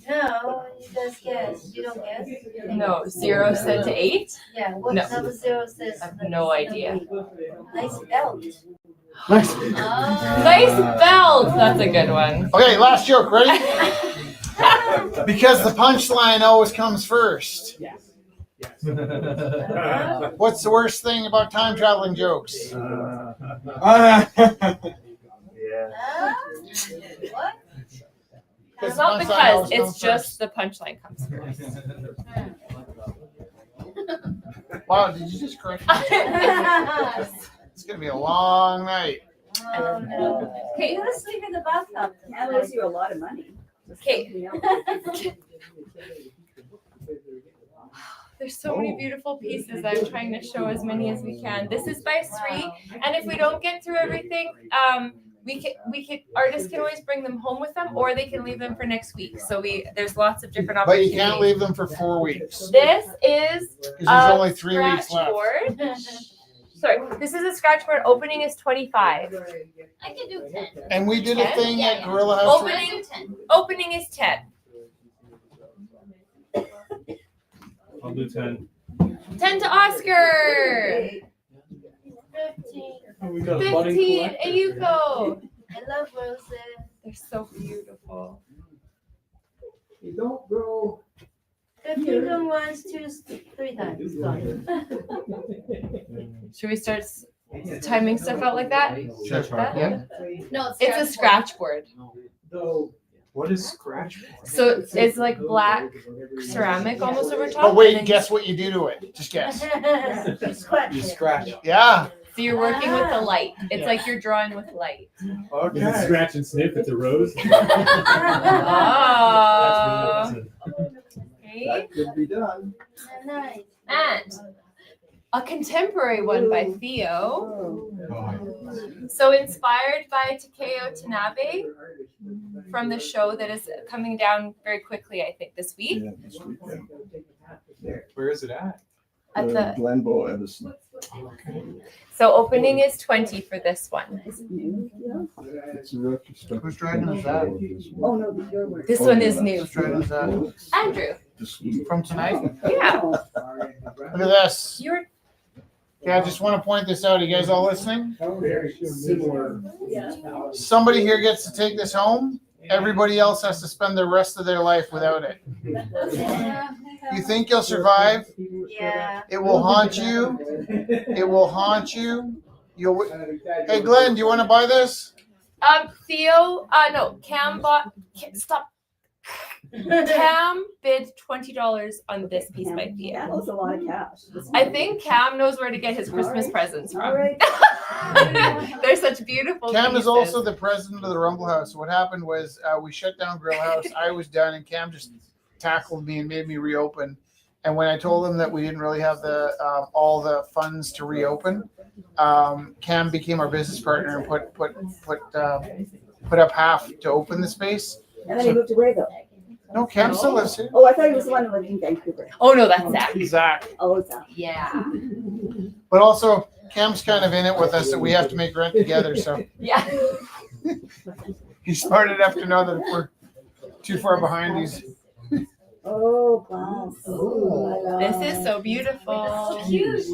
No. You just guess. You don't guess? No. 0 said to 8. Yeah. What No. number 0 says? I have no idea. Nice belt. Nice. Nice belt. That's a good one. Okay, last joke. Ready? Because the punchline always comes first. Yes. Yes. What's the worst thing about time traveling jokes? Yeah. What? It's the not punchline because always it's comes just the punchline comes first. first. Wow, did you just correct me? It's gonna be a long night. Oh no. Okay. You're gonna sleep in the bathtub. That owes you a lot of money. Okay. There's so many beautiful pieces. I'm trying to show as many as we can. This is by Sri, and if we don't get through everything, we can artists can always bring them home with them, or they can leave them for next week. So there's lots of different But opportunities. you can't leave them for 4 weeks. This is Because there's only 3 weeks scratch left. board. Sorry, this is a scratch board. Opening is 25. I can do 10. And we did a 10? thing at Gorilla House. Opening, 10. opening is 10. I'll do 10. 10 to Oscar. 15. We got 15, Ayuko. I love roses. They're so beautiful. You don't grow. 15 going once, 2, 3 times. Should we start timing stuff out like that? Sure. That? Yeah. No, It's a scratch board. No. What is scratch? So it's like black ceramic almost over top. Oh, and wait, then guess what you do to it. Just guess. You scratch You it. scratch. Yeah. So you're working with the light. It's like you're drawing with light. Is it Okay. scratch and sniff? It's a rose. Oh. That's really Okay. That could be done. Nice. And a contemporary one by Theo. Oh. So inspired by Takeo Tanabe from the show that is coming down very quickly, I think, this week. Yeah, this weekend. Where is it at? At the Glenbow Edison. so opening is 20 for this one. It's a rookie stuff. Whose dragon is that? Oh, no, your work. This one is new. Whose dragon is that? Andrew. From tonight? Yeah. Look at this. You're Okay, I just want to point this out. Are you guys all listening? Very similar. Somebody here gets to take this home. Everybody else has to spend the rest of their life without it. You think you'll survive? Yeah. It will haunt you. It will haunt you. You'll. Hey, Glenn, do you want to buy this? Theo, no, Cam bought, stop. Cam bid $20 on this piece by Theo. That was a lot of cash. I think Cam knows where to get his Christmas presents All from. right. They're such beautiful Cam pieces. is also the president of the Rumble House. What happened was we shut down Grill House. I was done, and Cam just tackled me and made me reopen. And when I told him that we didn't really have the all the funds to reopen, Cam became our business partner and put up half to open the space. And then he moved away though. No, Cam still lives here. Oh, I thought he was the one who lived in Vancouver. Oh no, that's Zach. Zach. Oh, it's that. Yeah. But also, Cam's kind of in it with us that we have to make rent together, so Yeah. he's smart enough to know that if we're too far behind, he's. Oh, glass. Oh, This is so beautiful. cute.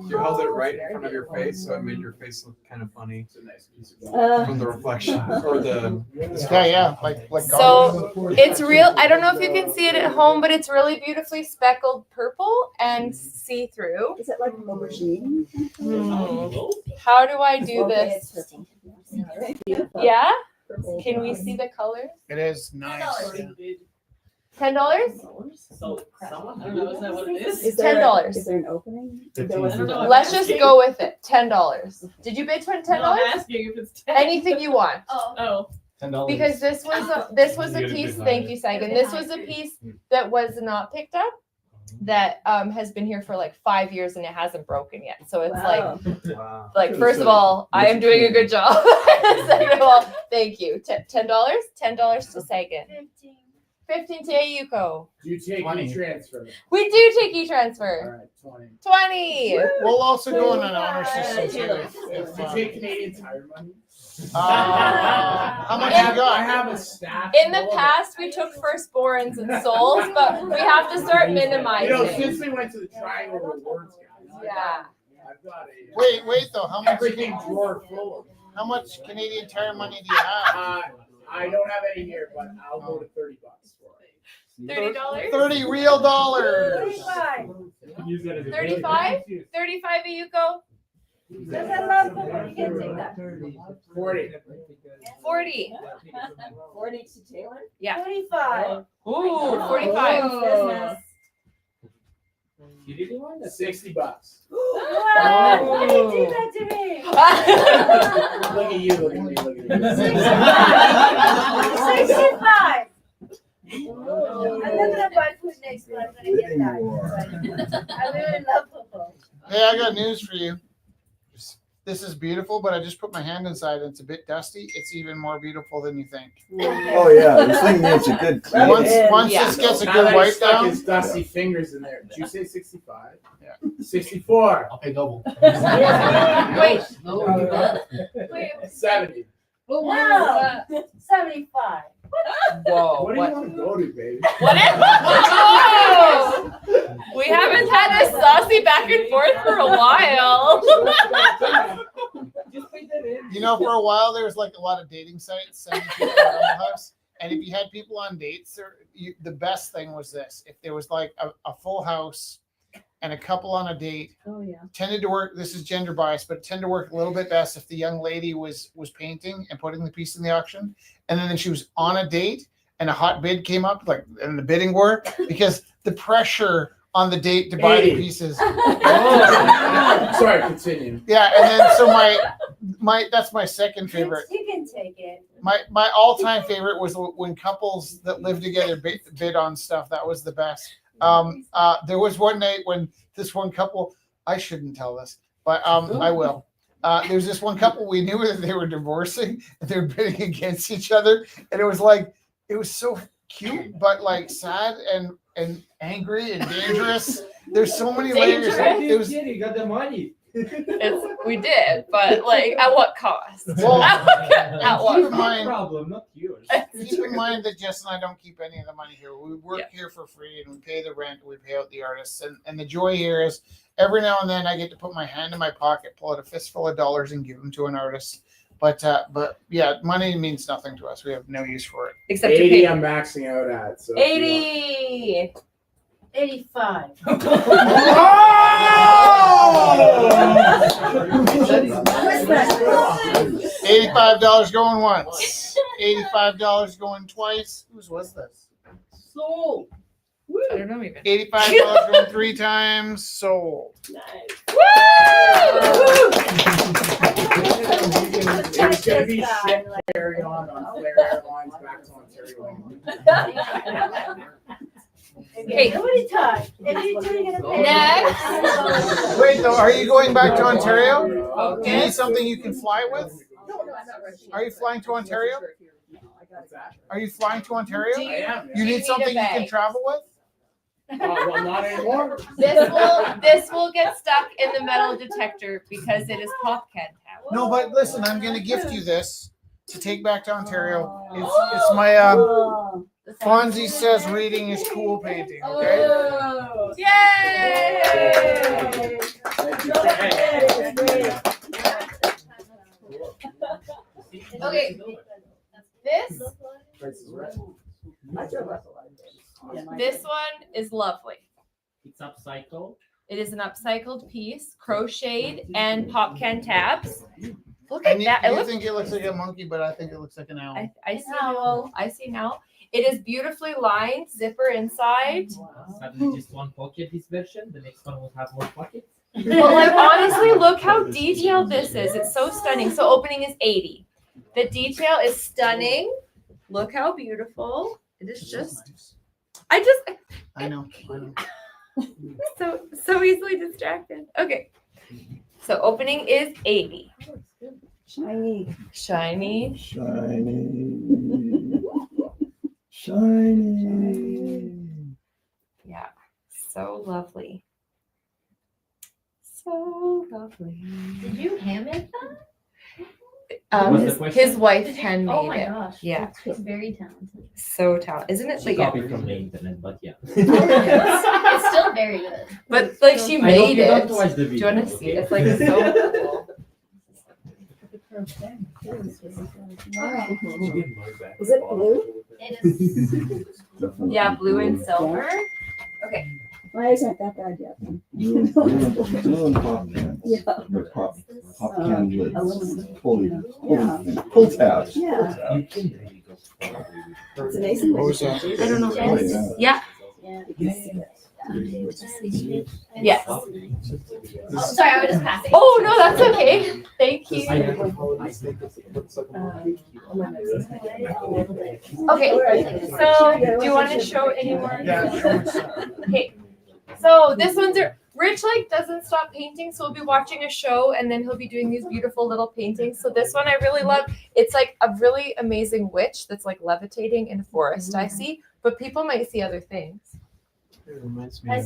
You held it right in front of your face, so it made your face look kind of funny from the reflection or the. Yeah, like. So it's real. I don't know if you can see it at home, but it's really beautifully speckled purple and see-through. Is it like an aubergine? How do I do Okay, this? it's purple. Yeah? Purple. Can we see the colors? It is nice. $10? So, someone, I don't know, is that what it is? Is there $10. Is there an opening? $15. There wasn't- Let's just go with it. $10. Did you bid $10? No, I'm asking if it's 10. Anything you want. Oh. $10. Because this was a You get a piece. bit Thank higher. you, Sagan. This was a piece that was not picked up. That has been here for like 5 years and it hasn't broken yet. So it's Wow. Wow. like first of all, I am doing a good job. Second of all, thank you. $10. $10 to Sagan. 15 to Ayuko. Do you take 20. e-transfer? We do take e-transfer. Alright, 20. 20. We'll also go on an honor system too. If, Do you take Canadian Tire money? how much In- you I got? have a stack. In the past, we took firstborns and souls, but we have to start You know, minimizing. since we went to the Triangle Rewards, guys, Yeah. I've got a Wait though. How much? everything drawer full of. How much Canadian Tire money do you have? I don't have any here, but I'll go to $30 for it. $30? 30 real dollars. 35. Use that as a 35? 35 Ayuko? Is that a lot of people? You can take that. 40. 40. 40 to Taylor? Yeah. 45. Ooh, 45. Business. You didn't want that? $60. Wow, why did you do that to me? Look at you, look at me, look at me. 65. I'm not gonna buy food next month. I'm gonna get that. I really love football. Hey, I got news for you. This is beautiful, but I just put my hand inside and it's a bit dusty. It's even more beautiful than you think. Oh, yeah, this thing needs a good clean. Once Yeah. this gets a Now good that he wipe stuck down, his dusty fingers in there. Did you say 65? Yeah. 64. I'll pay double. Wait. Wait. 70. Wow. 75. Whoa. What do you want to go to, baby? What is Whoa! We haven't had a saucy back and forth for a while. Just put that in. you know, for a while there was like a lot of dating sites sending people around the house. And if you had people on dates, the best thing was this: if there was like a full house and a couple on a date, Oh, yeah. tended to work. This is gender biased, but it tended to work a little bit best if the young lady was painting and putting the piece in the auction, and then she was on a date and a hot bid came up, like in the bidding war, because the pressure on the date to buy the 80. pieces. Oh. Sorry, continue. Yeah, and then so my that's my second favorite. You can take it. My all-time favorite was when couples that live together bid on stuff. That was the best. There was one night when this one couple, I shouldn't tell this, but I will. There's this one couple, we knew that they were divorcing and they were bidding against each other, and it was so cute, but like sad and angry and dangerous. There's so many layers. It was You got the money. We did, but like at what cost? Well, At what? keep in mind, problem, not yours. keep in mind that Jess and I don't keep any of the money here. We work here for free and we pay the rent, we pay out the artists. And the joy here is every now and then I get to put my hand in my pocket, pull out a fistful of dollars and give them to an artist. But yeah, money means nothing to us. We have no use for it. Except to 80 pay. I'm maxing out at. So 80. 85. $85 going once. $85 going twice. Whose was this? Sold. I don't know even. $85 going 3 times. Sold. Woo! It's gonna be shit carry on Flair Airlines back to Ontario. Okay. Nobody talk. If you're doing it, Next. Wait, though, are you going back to Ontario? Do you Okay. need something you can fly with? No, I'm not rushing. Are you flying to Ontario? What's that? Are you flying to Ontario? Do you- I am. You Do need something you can bag? travel with? Well, not anymore. This will get stuck in the metal detector because it is pop can tab. No, but listen, I'm gonna gift you this to take back to Ontario. It's my Oh. Fonzie Says Reading is Cool painting, okay? Oh. Yay! Okay. This one is lovely. It's upcycled. It is an upcycled piece, crocheted and pop can tabs. Look at And that. It you looks, think it looks like a monkey, but I think it looks like an owl. I see now. I see now. It is beautifully lined, zipper inside. Suddenly just one pocket this version. The next one will have more pockets. But like honestly, look how detailed this is. It's so stunning. So opening is 80. The detail is stunning. Look how beautiful. It is just I know. so easily distracted. Okay. So opening is 80. Shiny. Shiny. Shiny. Yeah. So lovely. So lovely. Did you hand make that? What's the question? His wife handmade Oh my it. gosh. Yeah. It's very talented. So talented. Isn't it She like yeah. copied from the internet, but yeah. It's still very good. But like she I hope made you it. don't watch the Do you video. want to see? Okay? It's like so cool. Is it blue? It is. Yeah, blue and silver. My eyes aren't that bad yet. then. Blue and pop cans. Yeah. They're pop can lids. Aluminum. Pull tabs. Yeah. You can really go far. It's amazing. What was that? I don't know. Oh, yeah. Yeah. Yeah. Yes. Oh, sorry, I was just passing. Oh no, that's okay. Thank you. Okay. So, do you want to show any more? Okay. So this one's Rich like doesn't stop painting, so we'll be watching a show and then he'll be doing these beautiful little paintings. So this one I really love. It's like a really amazing witch that's like levitating in a forest. I see, but people might see other things. It reminds me I of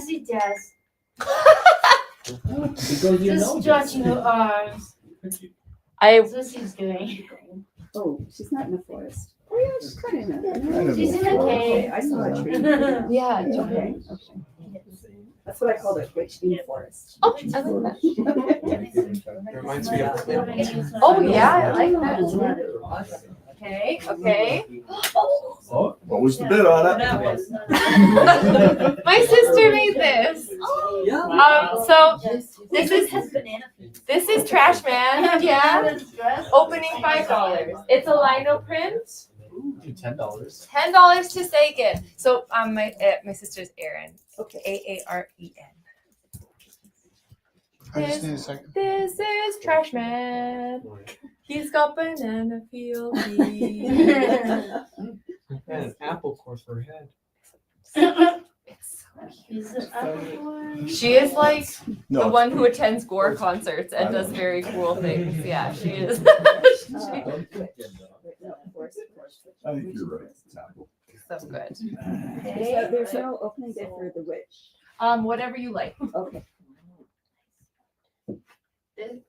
see Jazz. Because you know Just stretching her arms. I That's what she's doing. Oh, she's not in the forest. Oh, yeah, she's kind of in Kind of She's in the Okay, cave. I saw a tree. yeah. Okay, okay. That's what I called it, witch in the forest. Oh, I like that. it reminds me of Clint. Oh yeah, I like that. Okay. Okay. What was the bid on it? My sister made this. So this is Trash Man. Yeah. Opening $5. It's a lino print. $10. $10 to Sagan. So my sister's Erin. Okay. Aaren. I just need a second. This is Trash Man. He's got banana peel. And an apple core for her head. It's so cute. She is like the No, one who attends gore concerts and does very cool things. Yeah, she is. I think you're right. It's apple. So good. There's no opening bid for the witch. Whatever you like. Okay.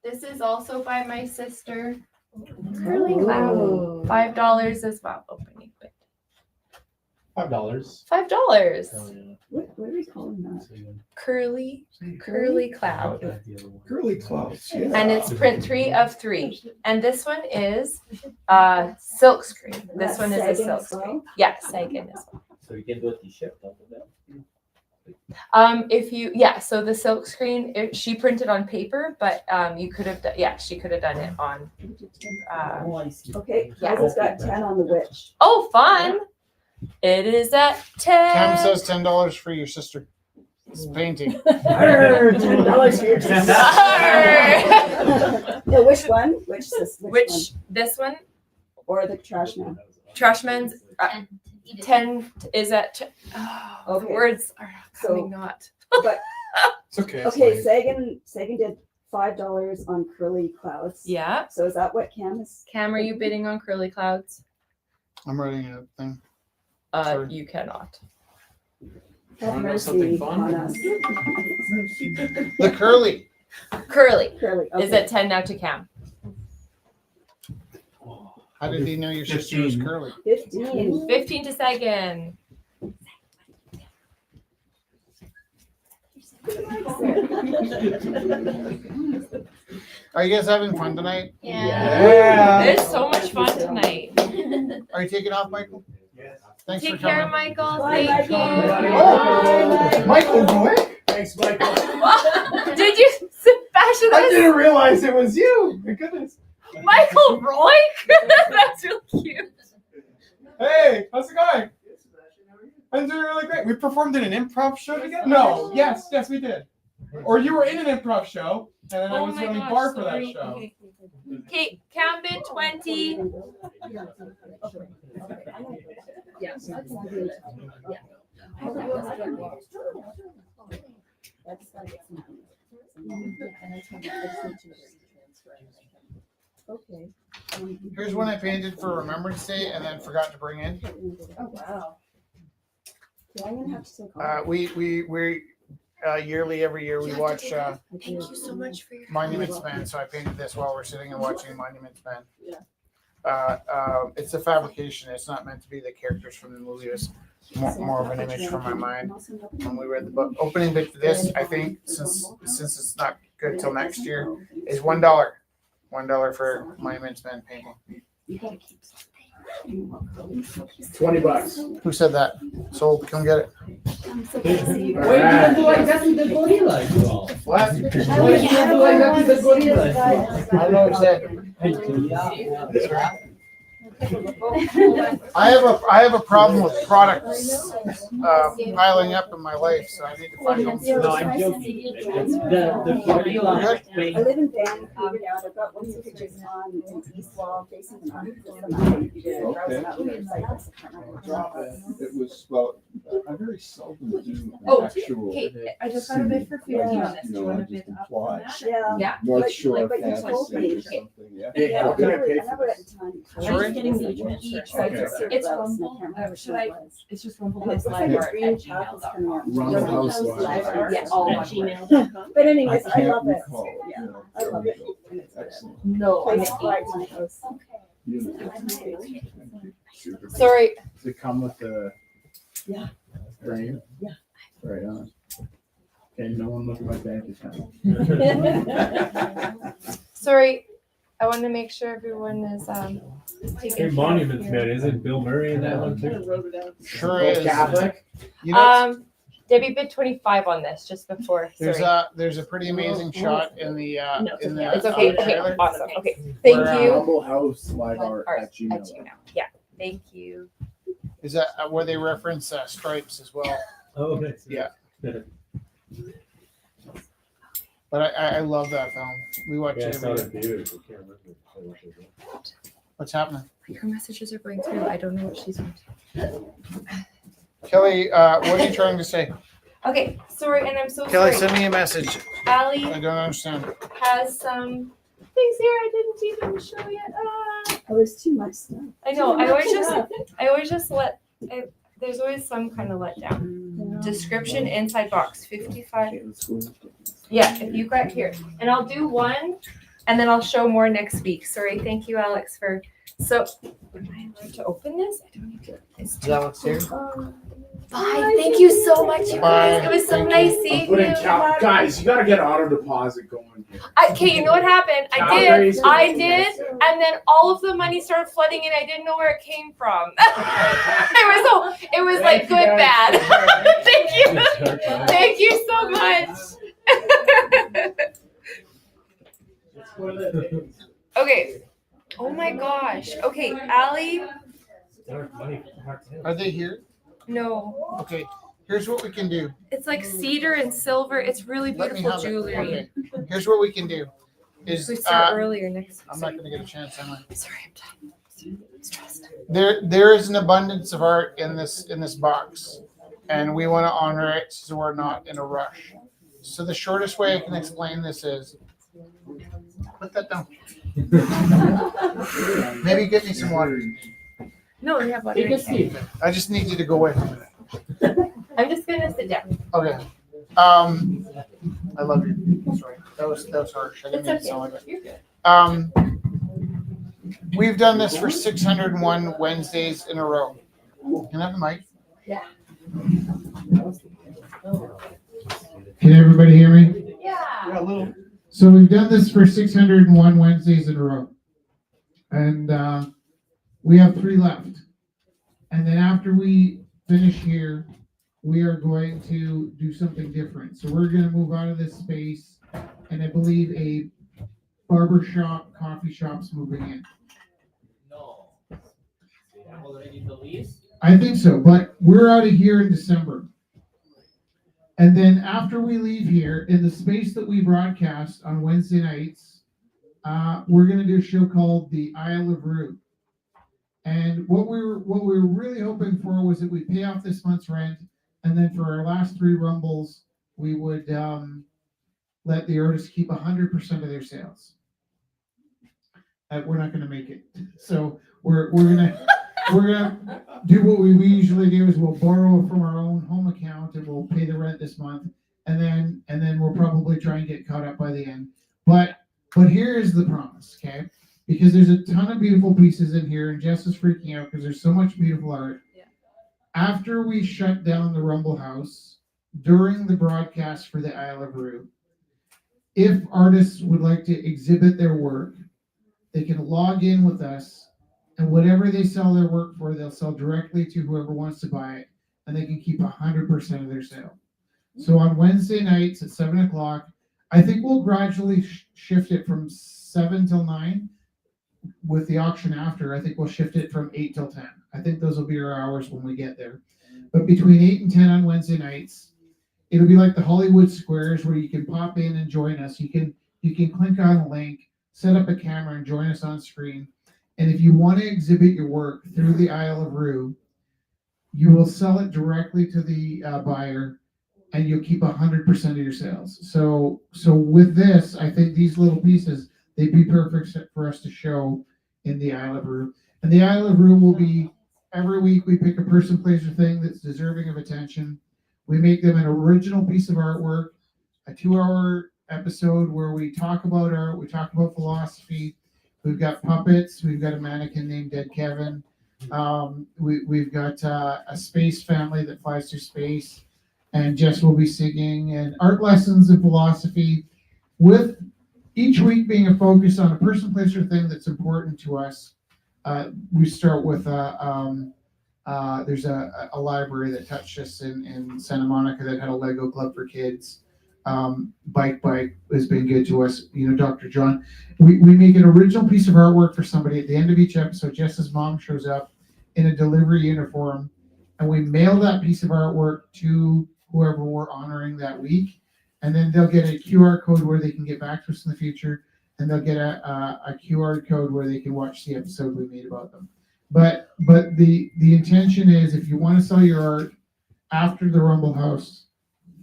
This is also by my sister. Curly Cloud. $5 as well. Opening bid. $5. $5. What are we calling that? Curly Cloud. Curly clouds. Yeah. And it's print 3 of 3. And this one is silk screen. This one is a Sagan silk as well? screen. Yeah, Sagan as well. So you can do a t-shirt out of that. So the silk screen, she printed on paper, but you could have, she could have done it on. Okay, Yeah. Liza's got 10 on the witch. Oh, fun! It is at 10. Cam says $10 for your sister. It's painting. $10 for your Yeah, which one? Which Which this one? Or the trash man? Trash Man's 10 is at. Oh, the Okay. words are coming So- not. But It's okay. okay, Sagan did $5 on curly clouds. Yeah. So is that what Cam is? Cam, are you bidding on curly clouds? I'm writing a thing. Sorry. You cannot. Have Wanna know something mercy fun? on us. The curly. Curly Curly, is okay. at 10 now to Cam. How did he know your sister was 15. curly? 15. 15 to Sagan. Are you guys having fun tonight? Yeah. There's so much fun tonight. Are you taking off, Michael? Yes. Thanks Take for care, coming. Michael. Bye, Thank Michael. you. Michael Roy? Thanks, Michael. Did you, Sebastian? I didn't realize it was you. My goodness. Michael Roy? That's really cute. Hey, how's it going? I'm doing really great. We performed in an improv show together? No. Yes, we did. Or you were in an improv show, and then I was running bar for that sorry. show. Okay, Cam bid 20. Okay. Here's one I painted for Remembrance Day and then forgot to bring in. Oh, wow. Yeah, I'm gonna have to take off. We yearly, every year, we watch Thank you so much for your Monuments Man, so I painted this while we're sitting and watching Monuments Man. Yeah. It's a fabrication. It's not meant to be the characters from the movie. It's more of an image from my mind. When we read the book, opening bid for this, I think, since it's not good till next year, is $1. $1 for Monuments Man painting. $20. Who said that? Sold. Come get it. What? I don't know what you said. I have a problem with products piling up in my life, so I need to find them. No, I'm joking. I live in Vancouver now. I've got one pictures on East Wall facing the mountain. It was, well, I very seldom do an Oh, actual. okay, I just got a bid for 50 on this. Do you want to bid up on that? Yeah. Yeah. North But- Shore but you told me. Fantasy or something, yeah. Hey, how can I pay I never had time. Sorry? Getting each Okay. It's Rumble. Should I? It's just Rumble And it's House like Live a green chapels coming out. Rumble House Live. Yeah, all At one Gmail.com. But anyways, I can't love it. recall, Yeah, you know, I love it. And it's Excellent. No, I'm Place at right 8. to my house. Beautiful. Thank you. Super. Sorry. Does it come with the? Yeah. Frame? Yeah. Right on. Okay, no one look at my bank account. Sorry. I want to make sure everyone is Hey, taking. Monuments Man, isn't Bill Murray in that one too? Sure Go is. Catholic? You know, Debbie bid 25 on this just before. Sorry. there's a pretty amazing shot in the It's okay. Okay. trailer Awesome. Okay. Thank Where, you. Rumble House Live Art Art at At Gmail. Gmail. Yeah. Thank you. Is that where they reference Stripes as well? Oh, that's Yeah. But I love that film. We watch Yeah, I it saw every that year. theater. I can't remember. What's happening? Her messages are going through. I don't know what she's on. Kelly, what are you trying to say? Okay. Sorry, and I'm so Kelly, sorry. send me a message. Allie I don't understand. has some things here I didn't even show yet. Ah. Oh, there's too much stuff. I know. I always just let. There's always some kind of letdown. Description inside box 55. Okay, let's go. Yeah, if you got here, and I'll do one, and then I'll show more next week. Sorry, thank you, Alex, for. So, am I allowed to open this? I don't need to. It's Is Alex here? Bye. Thank you so much, you guys. Bye. It was so Thank nice you. seeing Put in you. guys, you gotta get auto deposit going here. Okay, you know what happened? Calgary's I gonna did, be nice. and then all of the money started flooding in. I didn't know where it came from. It was like Thank you, good, guys. bad. Thank you. Thank you so much. Okay. Oh my gosh. Okay, Allie. Are they here? No, Okay. Here's what we can do. it's like cedar and silver. It's really Let me beautiful have it. jewelry. Okay. Here's what we can do. Is We start earlier next. I'm not going to get a chance, am I? Sorry, I'm done. Stressed. There is an abundance of art in this box, and we want to honor it, so we're not in a rush. So the shortest way I can explain this is, put that down. Maybe get me some water. No, we have Take a water. seat. I just need you to go away for a minute. I'm just gonna sit down. Okay. I love you. Sorry, that was harsh. I didn't mean to sound like it. You're good. We've done this for 601 Wednesdays in a row. Can I have the mic? Yeah. Can everybody hear me? Yeah. a little. So we've done this for 601 Wednesdays in a row. And we have 3 left. And then after we finish here, we are going to do something different. So we're going to move out of this space, and I believe a barber shop, coffee shop's moving in. No. We have already the list. I think so, but we're out of here in December. And then after we leave here, in the space that we broadcast on Wednesday nights, we're going to do a show called The Isle of Rue. And what we were really hoping for was that we pay off this month's rent, and then for our last 3 rumbles, we would let the artists keep 100% of their sales. We're not going to make it, so we're gonna do what we usually do is we'll borrow from our own home account and we'll pay the rent this month, and then we'll probably try and get caught up by the end. But here is the promise, okay? Because there's a ton of beautiful pieces in here, and Jess is freaking out because there's so much beautiful art. Yeah. After we shut down the Rumble House, during the broadcast for the Isle of Rue, if artists would like to exhibit their work, they can log in with us, and whatever they sell their work for, they'll sell directly to whoever wants to buy it, and they can keep 100% of their sale. So on Wednesday nights at 7 o'clock, I think we'll gradually shift it from 7 till 9. With the auction after, I think we'll shift it from 8 till 10. I think those will be our hours when we get there. But between 8 and 10 on Wednesday nights, it'll be like the Hollywood Squares where you can pop in and join us. You can click on a link, set up a camera, and join us on screen. And if you want to exhibit your work through the Isle of Rue, you will sell it directly to the buyer, and you'll keep 100% of your sales. So with this, I think these little pieces, they'd be perfect for us to show in the Isle of Rue. And the Isle of Rue will be, every week we pick a person, place, or thing that's deserving of attention. We make them an original piece of artwork, a 2-hour episode where we talk about art, we talk about philosophy. We've got puppets. We've got a mannequin named Dead Kevin. We've got a space family that flies through space. And Jess will be singing, and art lessons and philosophy, with each week being a focus on a person, place, or thing that's important to us. We start with there's a library that touched us in Santa Monica that had a Lego club for kids. Bike has been good to us. You know, Dr. John. We make an original piece of artwork for somebody at the end of each episode. Jess's mom shows up in a delivery uniform, and we mail that piece of artwork to whoever we're honoring that week. And then they'll get a QR code where they can get back to us in the future, and they'll get a QR code where they can watch the episode we made about them. But the intention is, if you want to sell your art after the Rumble House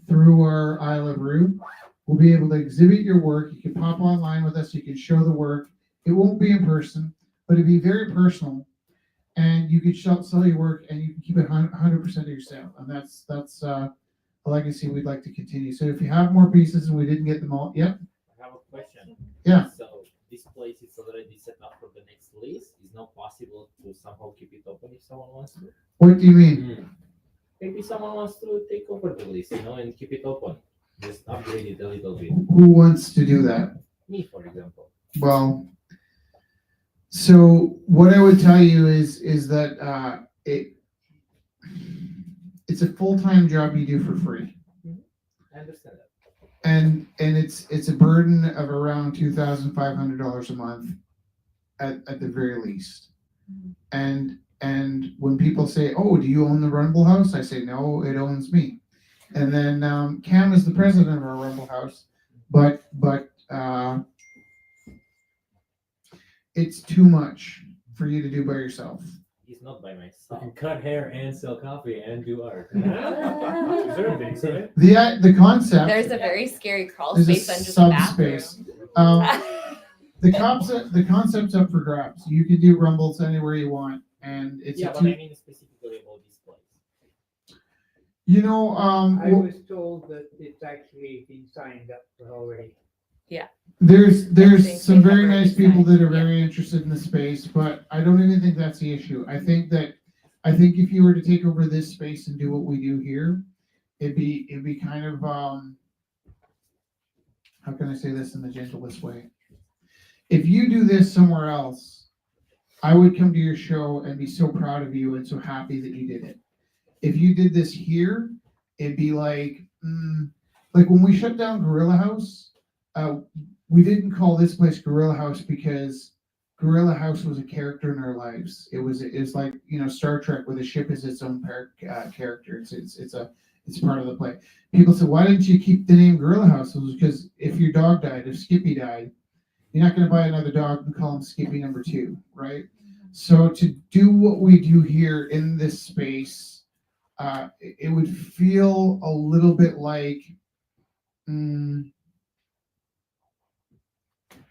through our Isle of Rue, we'll be able to exhibit your work. You can pop online with us. You can show the work. It won't be in person, but it'll be very personal. And you can sell your work, and you can keep it 100% of your sale. And that's a legacy we'd like to continue. So if you have more pieces and we didn't get them all, yep. I have a question. Yeah. So this place is already set up for the next list. It's not possible to somehow keep it open if someone wants to. What do you mean? Maybe someone wants to take over the list, and keep it open. Just upgrade it a little bit. Who wants to do that? Me, for example. Well, so what I would tell you is that it's a full-time job you do for free. I understand that. And it's a burden of around $2,500 a month at the very least. And when people say, "Oh, do you own the Rumble House?" I say, "No, it owns me." And then Cam is the president of our Rumble House, but it's too much for you to do by yourself. He's not by You myself. can cut hair and sell coffee and do art. Is there a big right? The concept. There's a very scary crawl There's a space under the bathroom. subspace. The concept's up for grabs. You can do rumbles anywhere you want, and it's Yeah, but I mean specifically about this place. You know, I well, was told that it's actually been signed up for already. there's think some they have very already nice people that are signed, yeah. very interested in the space, but I don't even think that's the issue. I think if you were to take over this space and do what we do here, it'd be kind of how can I say this in the gentlest way? If you do this somewhere else, I would come to your show and be so proud of you and so happy that you did it. If you did this here, it'd be like when we shut down Gorilla House, we didn't call this place Gorilla House because Gorilla House was a character in our lives. It's like, Star Trek, where the ship is its own character. It's part of the play. People said, why didn't you keep the name Gorilla House? It was because if your dog died, if Skippy died, you're not going to buy another dog and call him Skippy number 2, right? So to do what we do here in this space, it would feel a little bit like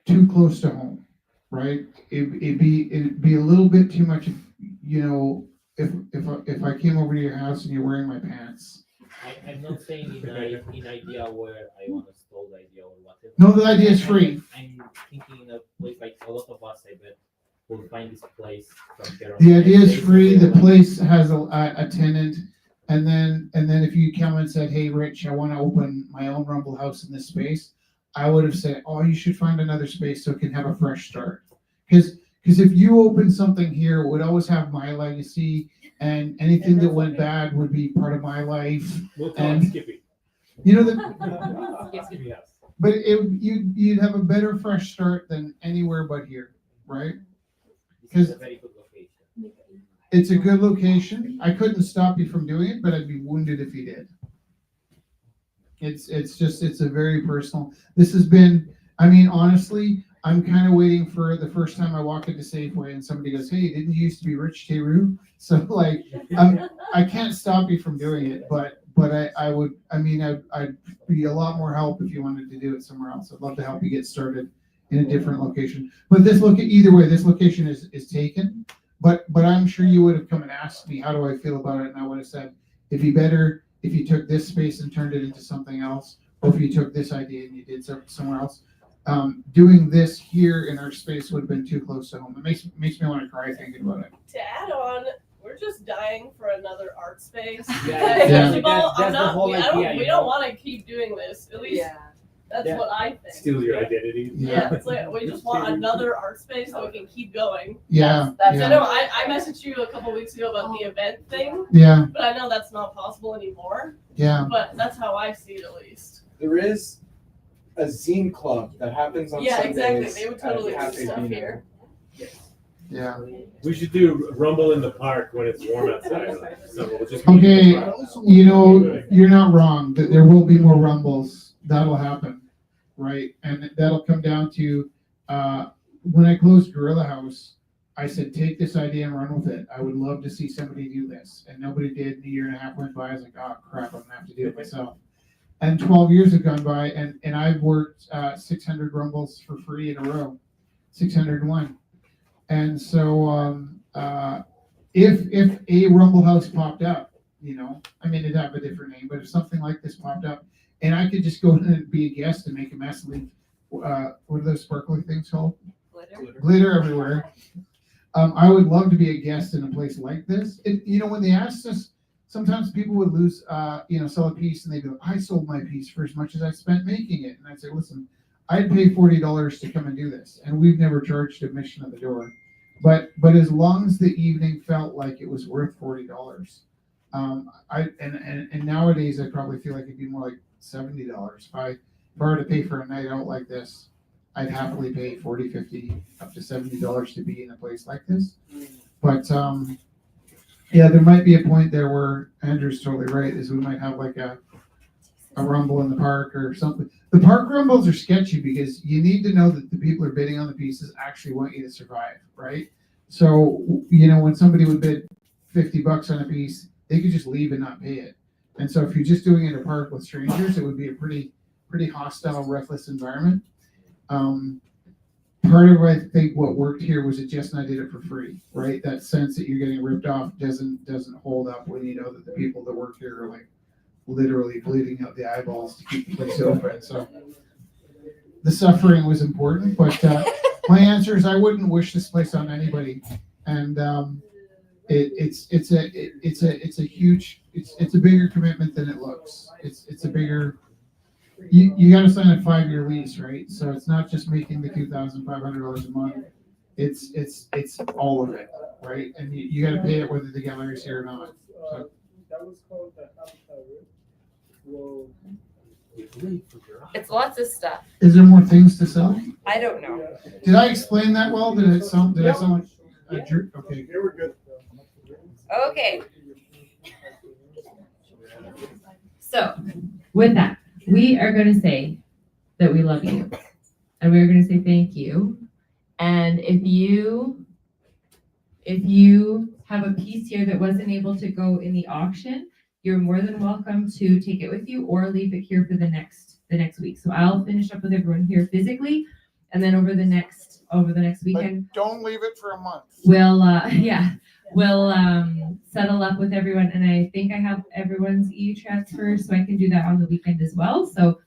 too close to home, right? It'd be a little bit too much, if I came over to your house and you're wearing my pants. I'm not saying in idea where I want to stall the idea or whatever. No, the idea is free. I'm thinking in a place like a lot of us, I bet, will find this place from here on. The idea is free. The place has a tenant, and then if you come and said, "Hey, Rich, I want to open my own Rumble House in this space," I would have said, "Oh, you should find another space so it can have a fresh start." Because if you open something here, it would always have my legacy, and anything that went bad would be part of my life. We'll call it And Skippy. Skippy House. But you'd have a better fresh start than anywhere but here, right? This is a very good location. It's a good location. I couldn't stop you from doing it, but I'd be wounded if you did. It's a very personal. This has been, honestly, I'm kind of waiting for the first time I walk into Safeway and somebody goes, "Hey, didn't you used to be Rich Teru?" So I can't stop you from doing it, but I'd be a lot more help if you wanted to do it somewhere else. I'd love to help you get started in a different location. But either way, this location is taken. But I'm sure you would have come and asked me, how do I feel about it? And I would have said, it'd be better if you took this space and turned it into something else, or if you took this idea and you did somewhere else. Doing this here in our space would have been too close to home. It makes me want to cry thinking about it. To add on, we're just dying for another art space. Yeah. First of all, That's the whole idea, we you don't know? want to keep doing this. At least that's Yeah. what I think. Steal your identity. Yeah, it's like we just want another art space so we can keep going. Yeah. I Yeah. know I messaged you a couple weeks ago about the event thing, Yeah. but I know that's not possible anymore. Yeah. But that's how I see it, at least. There is a zine club that happens on Yeah, Sundays. exactly. They would totally at do Cafe stuff Bino. here. Yeah. We should do Rumble in the Park when it's warm outside. So we'll just Okay, you're not wrong. There will be more rumbles. That'll happen, right? And that'll come down to when I closed Gorilla House, I said, take this idea and run with it. I would love to see somebody do this. And nobody did. And a year and a half went by. I was like, oh, crap, I'm going to have to do it myself. And 12 years have gone by, and I've worked 600 rumbles for free in a row, 601. And so if a Rumble House popped up, it'd have a different name, but if something like this popped up, and I could just go in and be a guest and make a mess and leave, what are those sparkly things called? Glitter everywhere. I would love to be a guest in a place like this. When they asked us, sometimes people would sell a piece and they'd go, I sold my piece for as much as I spent making it. And I'd say, listen, I'd pay $40 to come and do this. And we've never charged admission at the door. But as long as the evening felt like it was worth $40, and nowadays I probably feel like it'd be more like $70. If I were to pay for a night out like this, I'd happily pay $40, $50, up to $70 to be in a place like this. But there might be a point there where Andrew's totally right, is we might have like a rumble in the park or something. The park rumbles are sketchy because you need to know that the people who are bidding on the pieces actually want you to survive, right? So, when somebody would bid $50 on a piece, they could just leave and not pay it. And so if you're just doing it in a park with strangers, it would be a pretty hostile, reckless environment. Part of, I think, what worked here was that Jess and I did it for free, right? That sense that you're getting ripped off doesn't hold up when you know that the people that work here are like literally bleeding out the eyeballs to keep the place open. So the suffering was important, but my answer is I wouldn't wish this place on anybody. And it's a bigger commitment than it looks. It's a bigger. You got to sign a 5-year lease, right? So it's not just making the $2,500 a month. It's all of it, right? And you got to pay it whether the gallery's here or not. So. That was called the Well, It's lots of stuff. Is there more things to sell? I don't know. Did I explain that well? Did I sound like a jerk? Okay. They were good. Okay. So, with that, we are going to say that we love you. And we're going to say thank you. And if you have a piece here that wasn't able to go in the auction, you're more than welcome to take it with you or leave it here for the next week. So I'll finish up with everyone here physically, and then over the next weekend, But don't leave it for a month. we'll settle up with everyone. And I think I have everyone's e-transfer, so I can do that on the weekend as well. So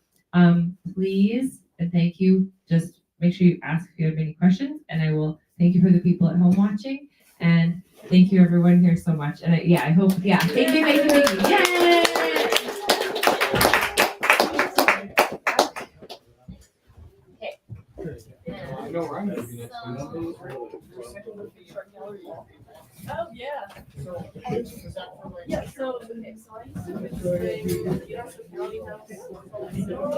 please and thank you. Just make sure you ask if you have any questions, and I will thank you for the people at home watching. And thank you everyone here so much. And I hope, thank you. Yay! I know where I'm gonna be next week. Oh, yeah. Yeah, so, okay, so I used to do this thing, you know,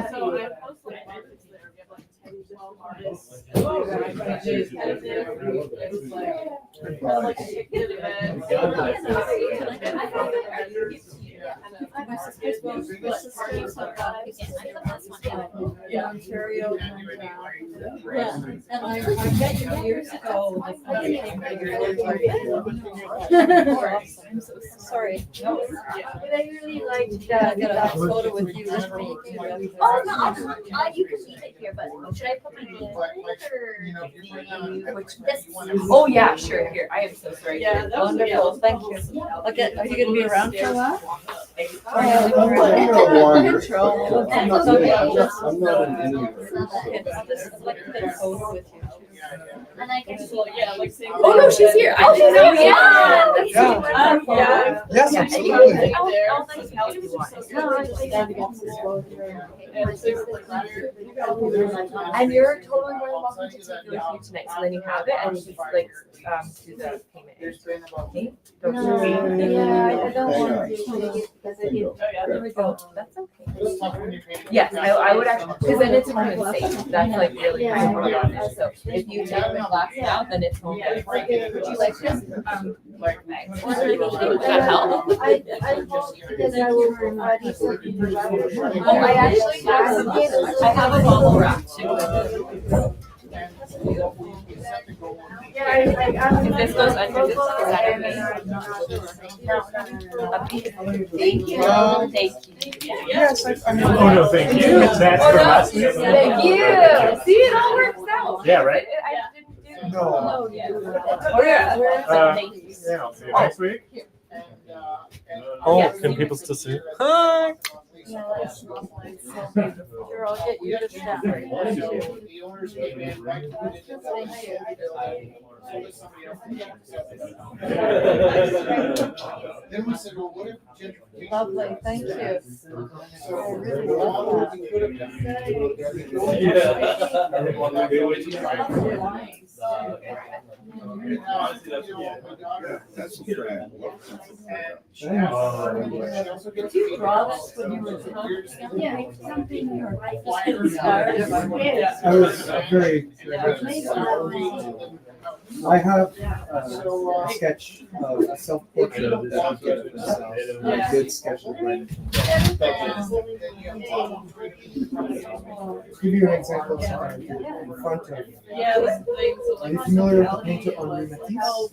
so I post like artists there, we have like 10, 12 artists. And it's like a ticketed event. Yeah, Ontario. Yeah, and I met you years ago, like, I came here. I'm so sorry. No, but I really liked that photo with you. Oh, no, you can leave it here, but should I put my name on it or? Oh yeah, sure. Here, I am so sorry. Yeah, that was Wonderful, thank you. Okay, are you gonna be around for a while? I'm gonna wander. Okay. I'm not in any of it. It's like a photo with you. And I guess. Well, yeah, like saying. Oh no, she's here. Oh, she's here. Yeah. Yeah. Yes, Yeah. absolutely. And you're totally more than welcome to take it with you tonight. So then you have it and you just like do the payment. Okay? Don't No, worry. yeah, I don't want to because I did. There we go. That's okay. Yes, I would actually, because then it's kind of safe. That's like really Yeah. kind of honest. So if you take the glass out, then it's home. Would you like this? Thanks. Would that help? I hope because I will ready something. Oh, I actually have some. I have a bubble wrap too. If this goes under this, is that okay? Thank you. Thank you. Yes, I mean. Oh, no, thank you. That's for last week. Thank you. See, it all works out. Yeah, right? I didn't do it. No. Oh, yeah. Thank you. Yeah, I'll see you next week. Oh, Yes. can people still see it? Hi. Here, I'll get you the stuff. The owners came in, recommended it. Then we said, well, what if gentrification? Lovely, thank you. So we could have done. That's a trend. She also gets You brought us when you were Yeah, something you're right. I was very. I have a sketch of a self-portrait of this object myself. I did sketch it right. Give you an example of something in front of. Yeah, that's the thing. So Are like. you familiar with the painter Henri Matisse?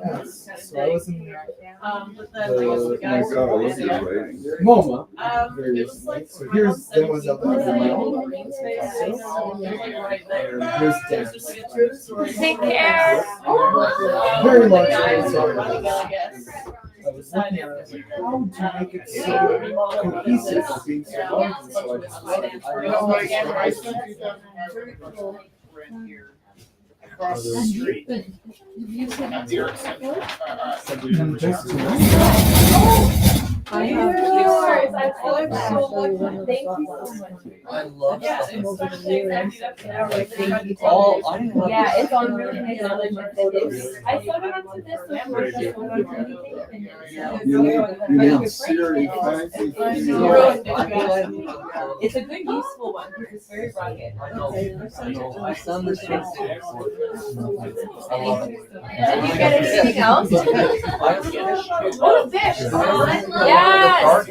Yes. So I was in But then I guess the guys. MoMA. It was like. So here's Demoiselle Like de a whole green space, you know, like right there. And here's It's Dan. just like a true story. Take care. Very large Guys space. are running, I guess. decided how to make it so cohesive for being so large. And so I decided I spent 2005 rent here across the street. At the Art Center. I'm so lucky. Thank you so much. I love Yeah, stuff. it's such a Thank you. Oh, I didn't have Yeah, this. it's on really nice photos. I saw it onto this one. It's a good useful one because it's very rugged. I know. My son was Did you get anything else? Oh, the fish. Yes.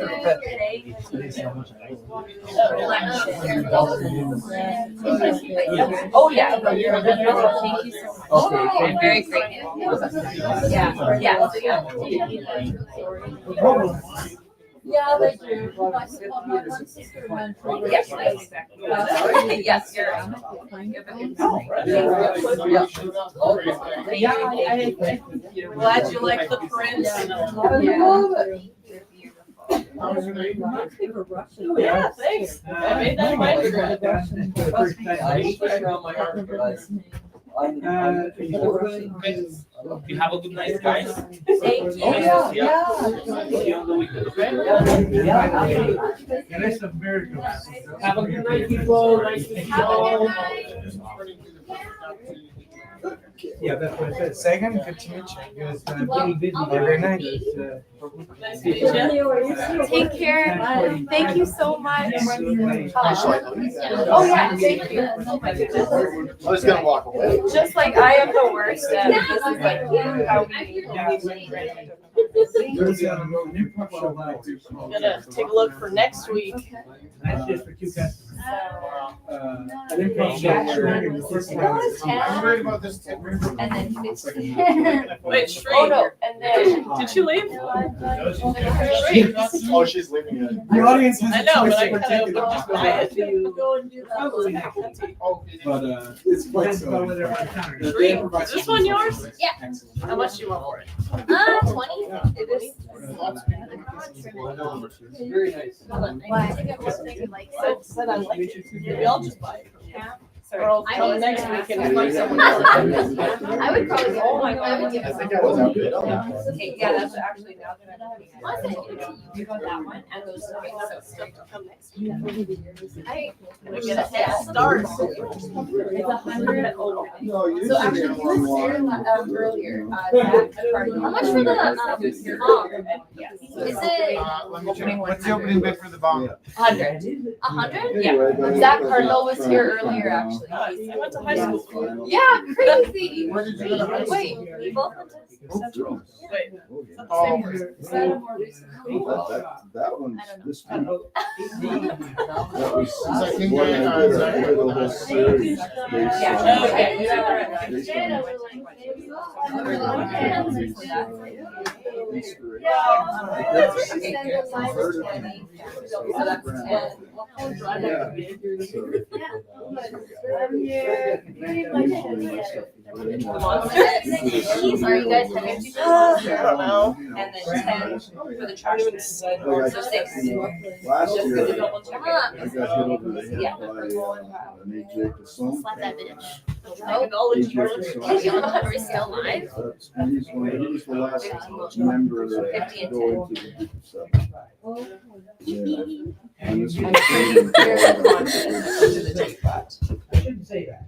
Oh, yeah. Thank you so much. Okay, thank you. Very grateful. Yeah, they do. My sister went for it. Yes, exactly. Yes, you're right. Glad you like the prints. I love it. Yeah, thanks. I made that my regret. I hate pushing around my arm, but You have a good night, guys. Thank you. Oh, yeah. See you on the weekend, okay? Have a good night, people. Nice to see you all. Yeah, that's what I said. Sagan, good to meet you. It's pretty busy. Have a great night. Take care. Thank you so much. Nice light. Oh yeah, thank you. Oh my goodness. I was gonna walk away. Just like I am the worst at this is like how we Gonna take a look for next week. That's just for two customers. I'm worried about this tip. And then Wait, Shree. Oh no, and then Did she leave? Oh, she's leaving it. The audience has I a know, choice but I of kind taking of it. quiet. go and do that. But it's quite Depends on whether I'm counting. Shree, is this one yours? Yeah. How much do you want for it? 20. It is. Very nice. Said I like it. Maybe I'll just buy it. Or I'll come next week and find someone else. I would probably give, oh my God, I would give I it. think I was out there. Okay, yeah, that's actually now that I'm looking at it. You got that one and those three, so still to come next week. I We'll get a head start. It's 100 over. No, usually So actually, I'm you on were water. there earlier, that party. How much for the, yes. Is it Let me check. What's the opening bid for the bomb? 100? 100? Yeah. Anyway, but Zach I- Cardinal was here earlier, actually. Nice. I went to high school. Yeah, crazy. Where did you go to high school? Wait, we both went to Central. Wait. Oh, Is that a more recent? That one's this week. That was. I think one I- I did, I did a whole series based Yeah. on- Okay. based on inspiration. Yeah. Heard of it. So that's 10. Are you guys having two? I don't know. And then 10 for the trash bin. So 6. Last Just year, for the double check. I got hit over the head Yeah. by an AJ Casson. Slap that bitch. Oh, knowledge. AJ Casson. Is your mother still alive? He was the last member to 50 and go into the stuff. Yeah. And this was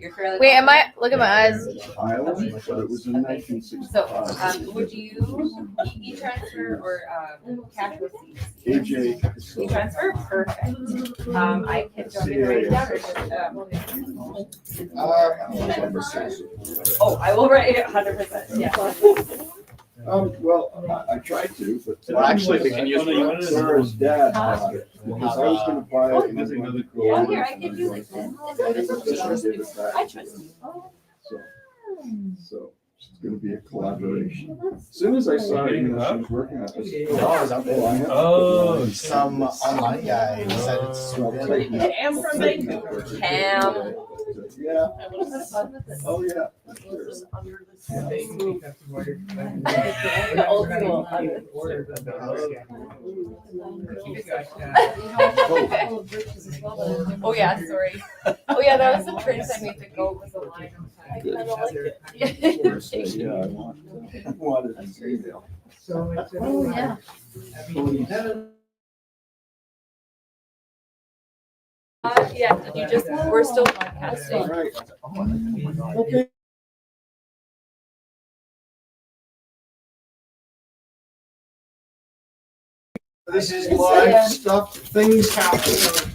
You're fairly. wait, am I? Look at my eyes. Iowa, but it was in 1965. Would you e-transfer or cash receipts? AJ Casson. E-transfer? Perfect. I can jump in right down or just, oh, I will write it 100%, yeah. Well, I tried to, but. Well, actually, we can use Sarah's dad bought it, because I was gonna buy it. and then let it go. Oh, here, I can do like this. I trust you. So it's gonna be a collaboration. As soon as I saw it, she was working on it. No, I was out there. Oh, Some online guy said it's so good. Cam from Vancouver. Cam. Yeah. Oh, yeah. Oh yeah, sorry. Oh yeah, that was the prince I made the goat with the line. I Good. kind of like it. Yeah, I wanted to see them. Oh, yeah. Yeah, you just, we're still All podcasting. right. Okay. This is live stuff, things happen.